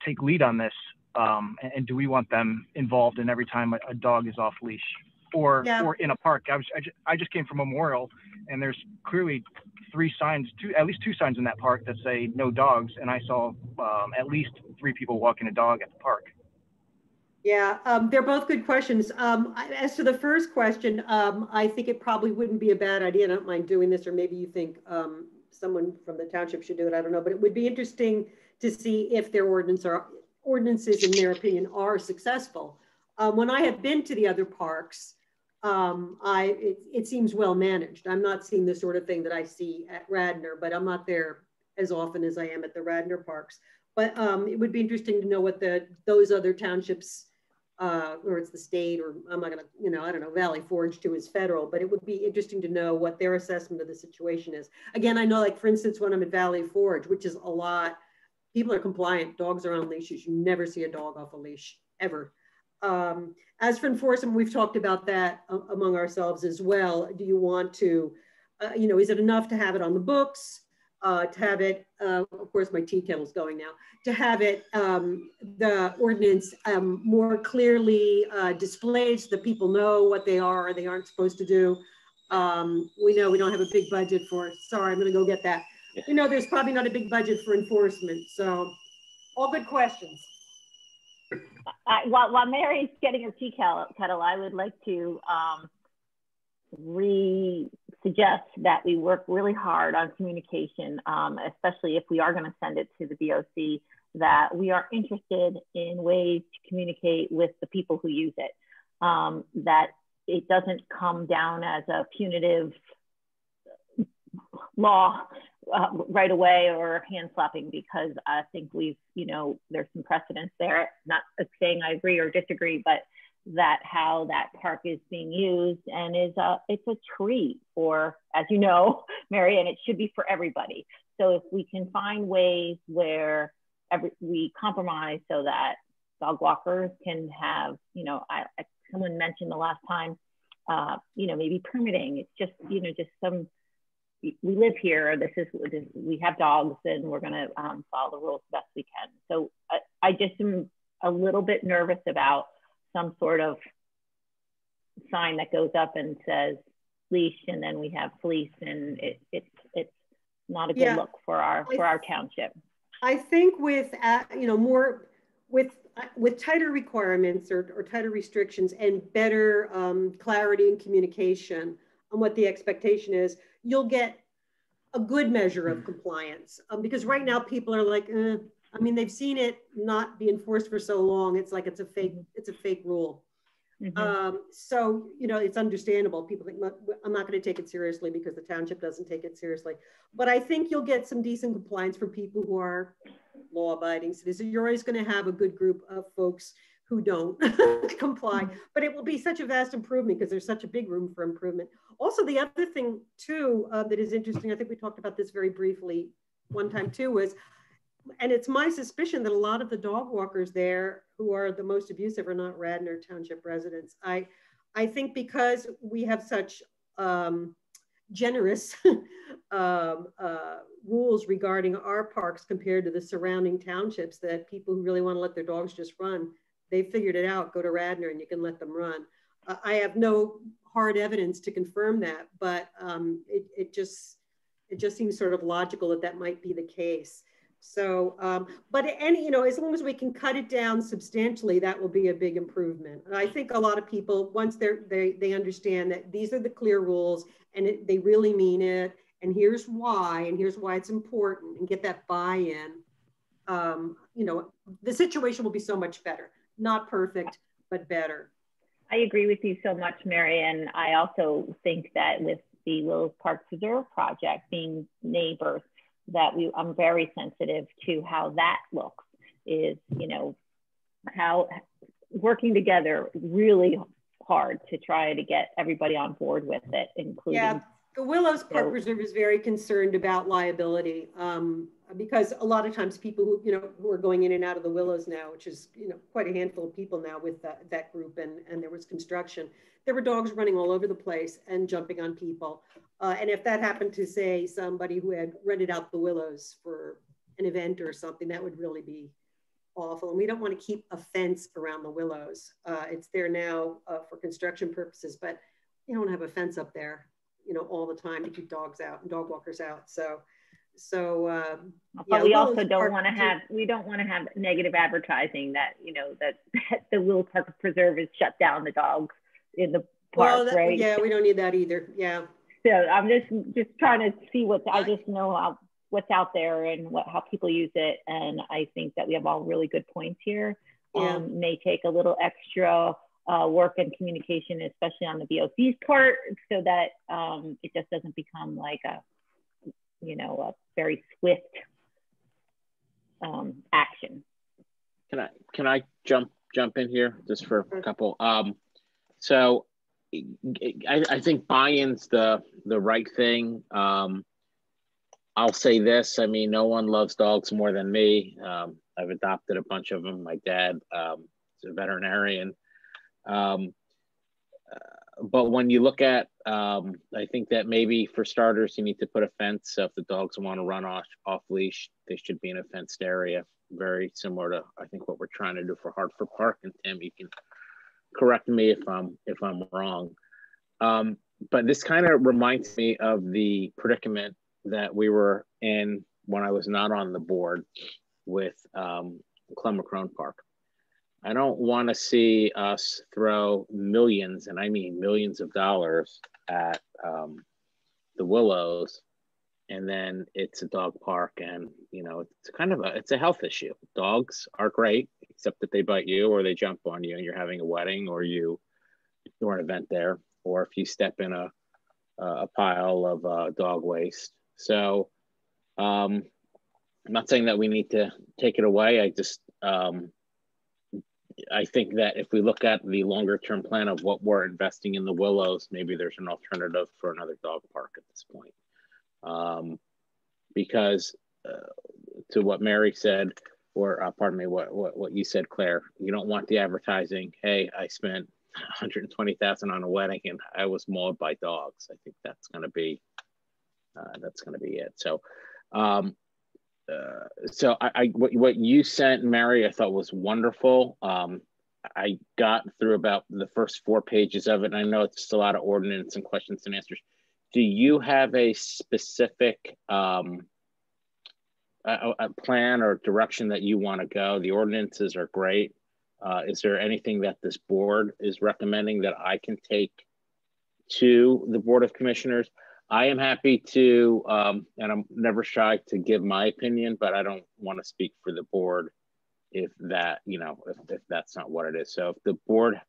take lead on this? And do we want them involved in every time a dog is off leash, or in a park? I just came from Memorial, and there's clearly at least two signs in that park that say no dogs, and I saw at least 3 people walking a dog at the park. Yeah, they're both good questions. As to the first question, I think it probably wouldn't be a bad idea. I don't mind doing this, or maybe you think someone from the township should do it. I don't know, but it would be interesting to see if their ordinances, in their opinion, are successful. When I have been to the other parks, it seems well managed. I'm not seeing the sort of thing that I see at Radnor, but I'm not there as often as I am at the Radnor parks. But it would be interesting to know what those other townships, or it's the state, or I'm not gonna, I don't know, Valley Forge too is federal, but it would be interesting to know what their assessment of the situation is. Again, I know, like, for instance, when I'm at Valley Forge, which is a lot, people are compliant, dogs are on leashes. You never see a dog off a leash, ever. As for enforcement, we've talked about that among ourselves as well. Do you want to, is it enough to have it on the books? To have it, of course, my tea kettle's going now, to have it, the ordinance more clearly displayed so that people know what they are or they aren't supposed to do. We know we don't have a big budget for it. Sorry, I'm gonna go get that. We know there's probably not a big budget for enforcement. So all good questions. While Mary's getting her tea kettle, I would like to suggest that we work really hard on communication, especially if we are going to send it to the BOC, that we are interested in ways to communicate with the people who use it, that it doesn't come down as a punitive law right away or hand slapping, because I think we've, there's some precedents there. Not saying I agree or disagree, but that how that park is being used and it's a treat for, as you know, Mary, and it should be for everybody. So if we can find ways where we compromise so that dog walkers can have, someone mentioned the last time, maybe permitting. It's just, just some, we live here, we have dogs and we're gonna follow the rules the best we can. So I just am a little bit nervous about some sort of sign that goes up and says leash, and then we have police, and it's not a good look for our township. I think with more with tighter requirements or tighter restrictions and better clarity and communication on what the expectation is, you'll get a good measure of compliance. Because right now people are like, they've seen it not be enforced for so long. It's like it's a fake rule. Mm-hmm. So it's understandable. People think, I'm not going to take it seriously because the township doesn't take it seriously. But I think you'll get some decent compliance from people who are law-abiding citizens. You're always going to have a good group of folks who don't comply, but it will be such a vast improvement because there's such a big room for improvement. Also, the other thing too that is interesting, I think we talked about this very briefly one time too, was, and it's my suspicion that a lot of the dog walkers there who are the most abusive are not Radnor Township residents. I think because we have such generous rules regarding our parks compared to the surrounding townships, that people who really want to let their dogs just run, they figured it out, go to Radnor and you can let them run. I have no hard evidence to confirm that, but it just seems sort of logical that might be the case. So, but as long as we can cut it down substantially, that will be a big improvement. And I think a lot of people, once they understand that these are the clear rules and they really mean it, and here's why it's important, and get that buy-in, the situation will be so much better. Not perfect, but better. I agree with you so much, Mary. And I also think that with the Willows Park Preserve project being neighbors, that I'm very sensitive to how that looks, is, how working together really hard to try to get everybody on board with it, including. Yeah, the Willows Park Preserve is very concerned about liability because a lot of times people who are going in and out of the Willows now, which is, quite a handful of people now with that group, and there was construction. There were dogs running all over the place and jumping on people. And if that happened to, say, somebody who had rented out the Willows for an event or something, that would really be awful. And we don't want to keep a fence around the Willows. It's there now for construction purposes, but you don't have a fence up there, all the time to keep dogs out and dog walkers out. But we also don't want to have negative advertising that, that the Willows Park Preserve is shut down the dogs in the park, right? Yeah, we don't need that either. Yeah. So I'm just trying to see I just know what's out there and how people use it. And I think that we have all really good points here. Yeah. May take a little extra work and communication, especially on the VOC's part, so that it just doesn't become like a very swift action. Can I jump in here just for a couple? So I think buy-in's the right thing. I'll say this, no one loves dogs more than me. I've adopted a bunch of them. My dad is a veterinarian. But when you look at, I think that maybe for starters, you need to put a fence. So if the dogs want to run off leash, they should be in a fenced area, very similar to, I think, what we're trying to do for Hartford Park. And Tim, you can correct me if I'm wrong. But this kind of reminds me of the predicament that we were in when I was not on the board with Clemacrone Park. I don't want to see us throw millions, and I mean millions of dollars at the Willows, and then it's a dog park, and it's a health issue. Dogs are great, except that they bite you or they jump on you and you're having a wedding or an event there, or if you step in a pile of dog waste. So I'm not saying that we need to take it away. I just, I think that if we look at the longer term plan of what we're investing in the Willows, maybe there's an alternative for another dog park at this point. Because to what Mary said, or pardon me, what you said, Claire, you don't want the advertising. Hey, I spent $120,000 on a wedding and I was mauled by dogs. I think that's going to be it. So, what you sent, Mary, I thought was wonderful. I got through about the first 4 pages of it, and I know it's just a lot of ordinance and questions and answers. Do you have a specific a plan or direction that you want to go? The ordinances are great. Is there anything that this board is recommending that I can take to the Board of Commissioners? I am happy to, and I'm never shy to give my opinion, but I don't want to speak for the board if that, if that's not what it is. So if the board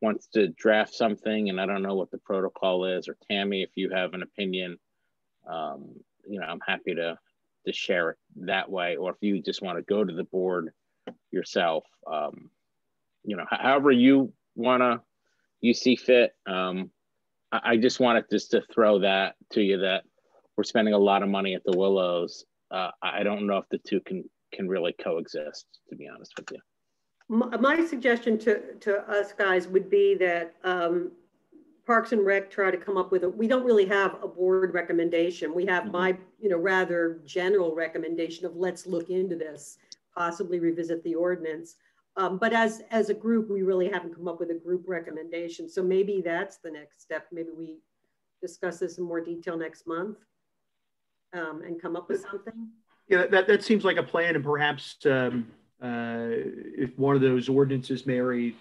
wants to draft something, and I don't know what the protocol is, or Tammy, if you have an opinion, I'm happy to share it that way. Or if you just want to go to the board yourself, however you see fit. I just wanted to throw that to you, that we're spending a lot of money at the Willows. I don't know if the two can really coexist, to be honest with you. My suggestion to us guys would be that Parks and Rec try to come up with we don't really have a board recommendation. We have my, rather general recommendation of let's look into this, possibly revisit the ordinance. But as a group, we really haven't come up with a group recommendation. So maybe that's the next step. Maybe we discuss this in more detail next month and come up with something. Yeah, that seems like a plan. And perhaps if one of those ordinances, Mary,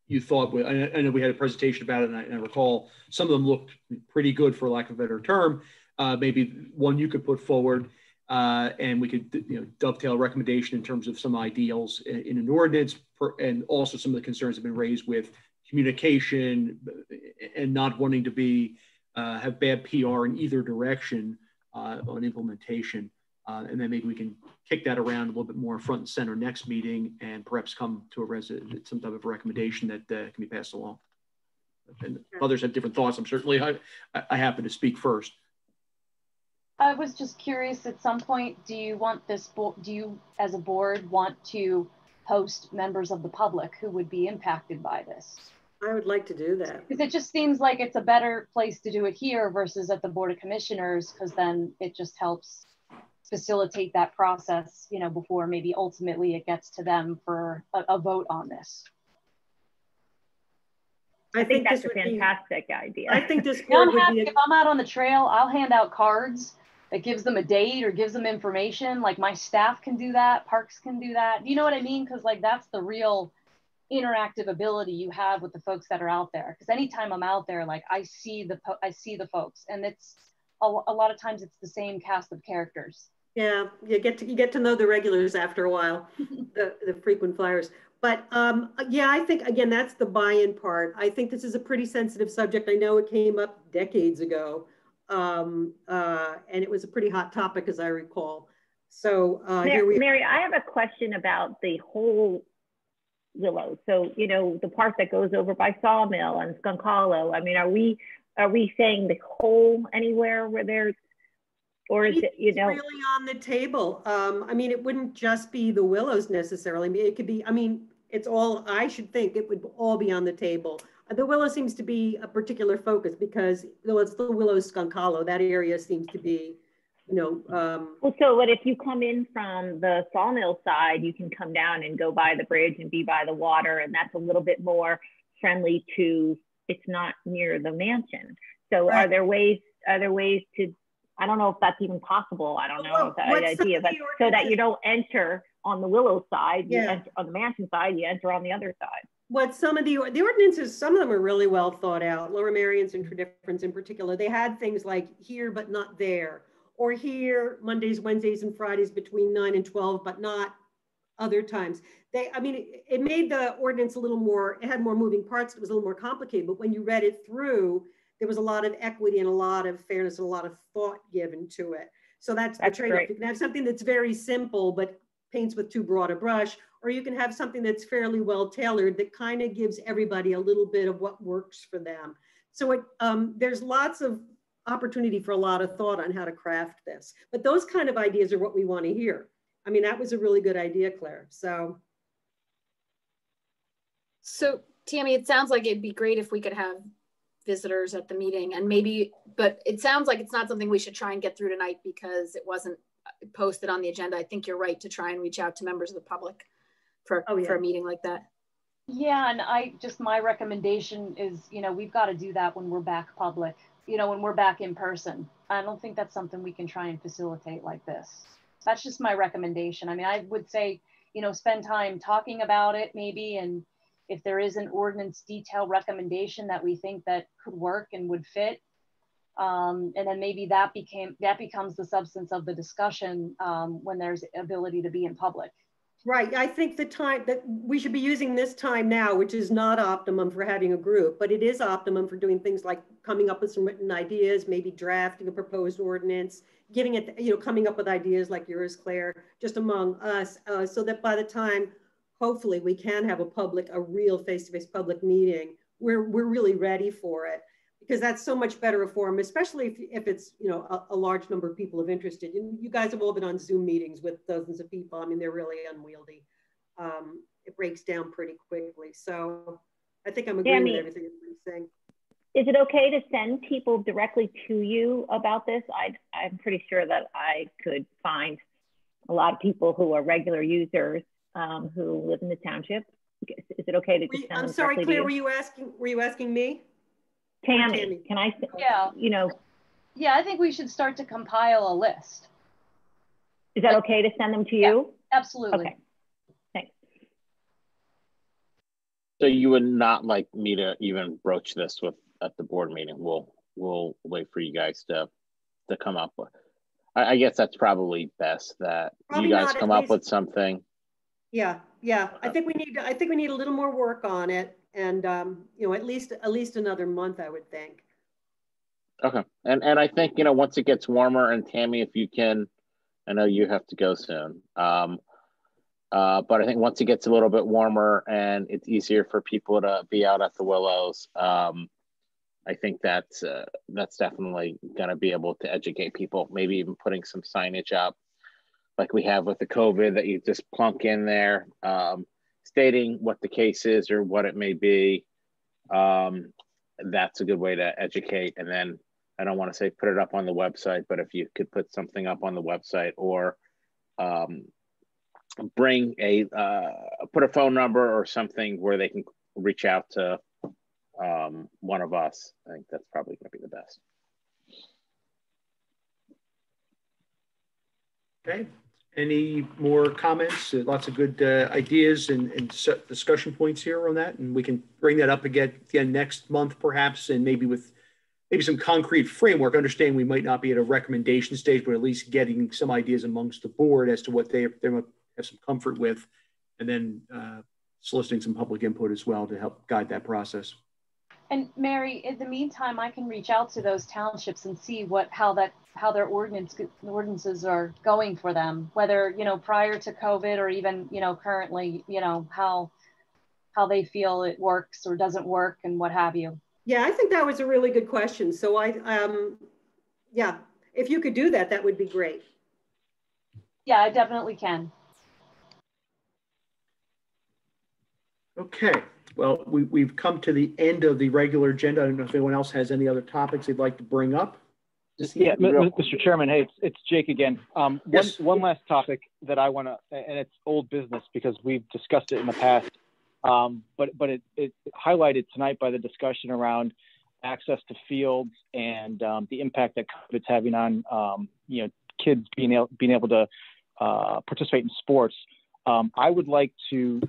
you thought, I know we had a presentation about it, and I recall some of them looked pretty good, for lack of a better term. Maybe one you could put forward, and we could dovetail a recommendation in terms of some ideals in an ordinance, and also some of the concerns have been raised with communication and not wanting to have bad PR in either direction on implementation. And then maybe we can kick that around a little bit more front and center next meeting, and perhaps come to some type of recommendation that can be passed along. And others have different thoughts. I'm certainly, I happen to speak first. I was just curious, at some point, do you as a board want to host members of the public who would be impacted by this? I would like to do that. Because it just seems like it's a better place to do it here versus at the Board of Commissioners, because then it just helps facilitate that process, before maybe ultimately it gets to them for a vote on this. I think that's a fantastic idea. I think this board would be if I'm out on the trail, I'll hand out cards that gives them a date or gives them information. Like my staff can do that, parks can do that. Do you know what I mean? Because that's the real interactive ability you have with the folks that are out there. Because anytime I'm out there, I see the folks, and it's a lot of times it's the same cast of characters. Yeah, you get to know the regulars after a while, the frequent flyers. But yeah, I think, again, that's the buy-in part. I think this is a pretty sensitive subject. I know it came up decades ago, and it was a pretty hot topic, as I recall. So Mary, I have a question about the whole Willow. So, the part that goes over by Sawmill and Skunk Hollow. I mean, are we saying the whole anywhere where there's, or is it, It's really on the table. I mean, it wouldn't just be the Willows necessarily. I mean, it could be, it's all, I should think it would all be on the table. The Willow seems to be a particular focus because it's the Willows, Skunk Hollow, that area seems to be, well, so if you come in from the Sawmill side, you can come down and go by the bridge and be by the water, and that's a little bit more friendly to, it's not near the mansion. So right. Are there ways to, I don't know if that's even possible. I don't know the idea, but so that you don't enter on the Willow side, you enter on the mansion side, you enter on the other side. What some of the ordinances, some of them are really well thought out. Lower Merions and Tredyffrins in particular, they had things like here but not there, or here Mondays, Wednesdays, and Fridays between 9 and 12, but not other times. It made the ordinance a little more, it had more moving parts, it was a little more complicated, but when you read it through, there was a lot of equity and a lot of fairness and a lot of thought given to it. So that's the trade-off. Great. You can have something that's very simple, but paints with too broad a brush, or you can have something that's fairly well tailored that kind of gives everybody a little bit of what works for them. So there's lots of opportunity for a lot of thought on how to craft this, but those kind of ideas are what we want to hear. I mean, that was a really good idea, Claire. So Tammy, it sounds like it'd be great if we could have visitors at the meeting, and maybe, but it sounds like it's not something we should try and get through tonight because it wasn't posted on the agenda. I think you're right to try and reach out to members of the public for a meeting like that. Yeah, and my recommendation is, we've got to do that when we're back public, when we're back in person. I don't think that's something we can try and facilitate like this. That's just my recommendation. I mean, I would say, spend time talking about it maybe, and if there is an ordinance detail recommendation that we think that could work and would fit, and then maybe that becomes the substance of the discussion when there's ability to be in public. Right. I think the time that we should be using this time now, which is not optimum for having a group, but it is optimum for doing things like coming up with some written ideas, maybe drafting a proposed ordinance, giving it, coming up with ideas like yours, Claire, just among us, so that by the time, hopefully, we can have a real face-to-face public meeting, we're really ready for it. Because that's so much better a forum, especially if it's, a large number of people of interested. You guys have all been on Zoom meetings with dozens of people. I mean, they're really unwieldy. It breaks down pretty quickly. So I think I'm agreeing with everything everybody's saying. Is it okay to send people directly to you about this? I'm pretty sure that I could find a lot of people who are regular users who live in the township. Is it okay to just send them? I'm sorry, Claire, were you asking me? Tammy, can I, Yeah. Yeah, I think we should start to compile a list. Is that okay to send them to you? Absolutely. Okay, thanks. So you would not like me to even broach this at the board meeting? We'll wait for you guys to come up with. I guess that's probably best that you guys come up with something. Yeah. I think we need a little more work on it. And at least another month, I would think. Okay, and I think once it gets warmer, and Tammy, if you can, I know you have to go soon. But I think once it gets a little bit warmer and it's easier for people to be out at the Willows, I think that's definitely going to be able to educate people. Maybe even putting some signage up, like we have with the COVID, that you just plunk in there. Stating what the case is or what it may be. That's a good way to educate. And then I don't want to say put it up on the website, but if you could put something up on the website, or put a phone number or something where they can reach out to one of us, I think that's probably going to be the best. Okay. Any more comments? Lots of good ideas and discussion points here on that, and we can bring that up again next month, perhaps, and maybe with some concrete framework. Understand we might not be at a recommendation stage, but at least getting some ideas amongst the board as to what they might have some comfort with, and then soliciting some public input as well to help guide that process. And Mary, in the meantime, I can reach out to those townships and see how their ordinances are going for them, whether, prior to COVID or even, currently, how they feel it works or doesn't work and what have you. Yeah, I think that was a really good question. So yeah, if you could do that, that would be great. Yeah, I definitely can. Okay. Well, we've come to the end of the regular agenda. I don't know if anyone else has any other topics they'd like to bring up. Yeah, Mr. Chairman, hey, it's Jake again. Yes. One last topic that I want to, and it's old business because we've discussed it in the past, but it highlighted tonight by the discussion around access to fields and the impact that COVID's having on kids being able to participate in sports. I would like to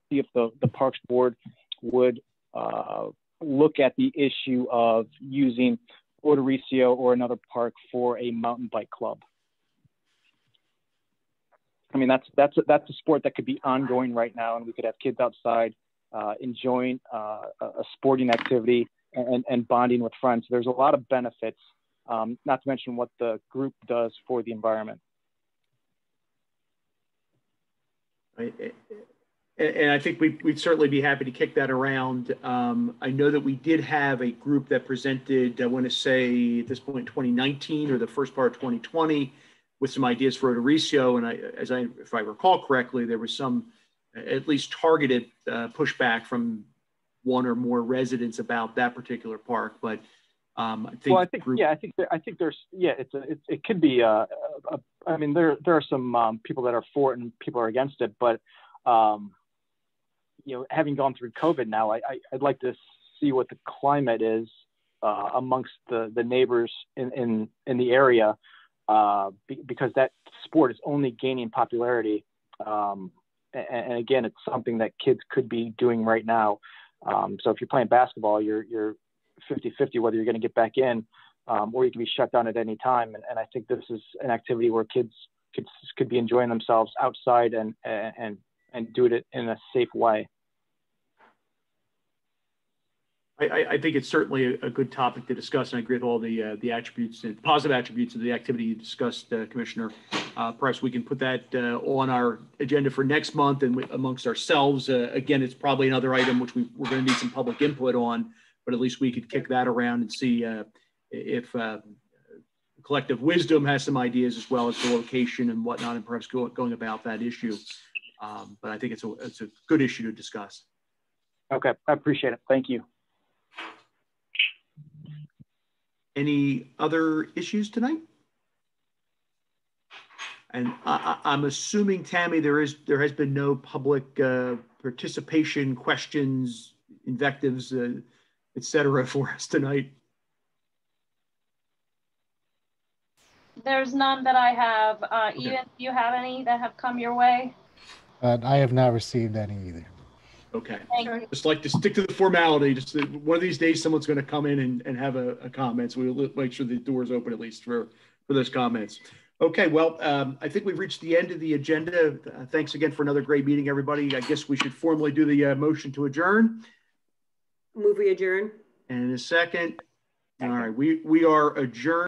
see if the Parks Board would look at the issue of using Ortoricio or another park for a mountain bike club. I mean, that's a sport that could be ongoing right now, and we could have kids outside enjoying a sporting activity and bonding with friends. There's a lot of benefits, not to mention what the group does for the environment. And I think we'd certainly be happy to kick that around. I know that we did have a group that presented, I want to say at this point, 2019 or the first part of 2020 with some ideas for Odoricio. And if I recall correctly, there was some at least targeted pushback from one or more residents about that particular park. But I think it could be. I mean, there are some people that are for it and people are against it, but having gone through COVID now, I'd like to see what the climate is amongst the neighbors in the area, because that sport is only gaining popularity. And again, it's something that kids could be doing right now. So if you're playing basketball, you're 50-50 whether you're going to get back in, or you can be shut down at any time. And I think this is an activity where kids could be enjoying themselves outside and do it in a safe way. I think it's certainly a good topic to discuss, and I agree with all the attributes and positive attributes of the activity you discussed, Commissioner. Perhaps we can put that on our agenda for next month and amongst ourselves. Again, it's probably another item which we're going to need some public input on, but at least we could kick that around and see if collective wisdom has some ideas as well as the location and whatnot, and perhaps going about that issue. But I think it's a good issue to discuss. Okay, I appreciate it. Thank you. Any other issues tonight? And I'm assuming, Tammy, there has been no public participation, questions, invectives, et cetera, for us tonight. There's none that I have. Okay. Ian, do you have any that have come your way? I have not received any either. Okay. Thank you. Just like to stick to the formality. Just one of these days, someone's going to come in and have a comment. So we'll make sure the door's open at least for those comments. Okay. Well, I think we've reached the end of the agenda. Thanks again for another great meeting, everybody. I guess we should formally do the motion to adjourn. Move we adjourn. And in a second. All right. We are adjourned.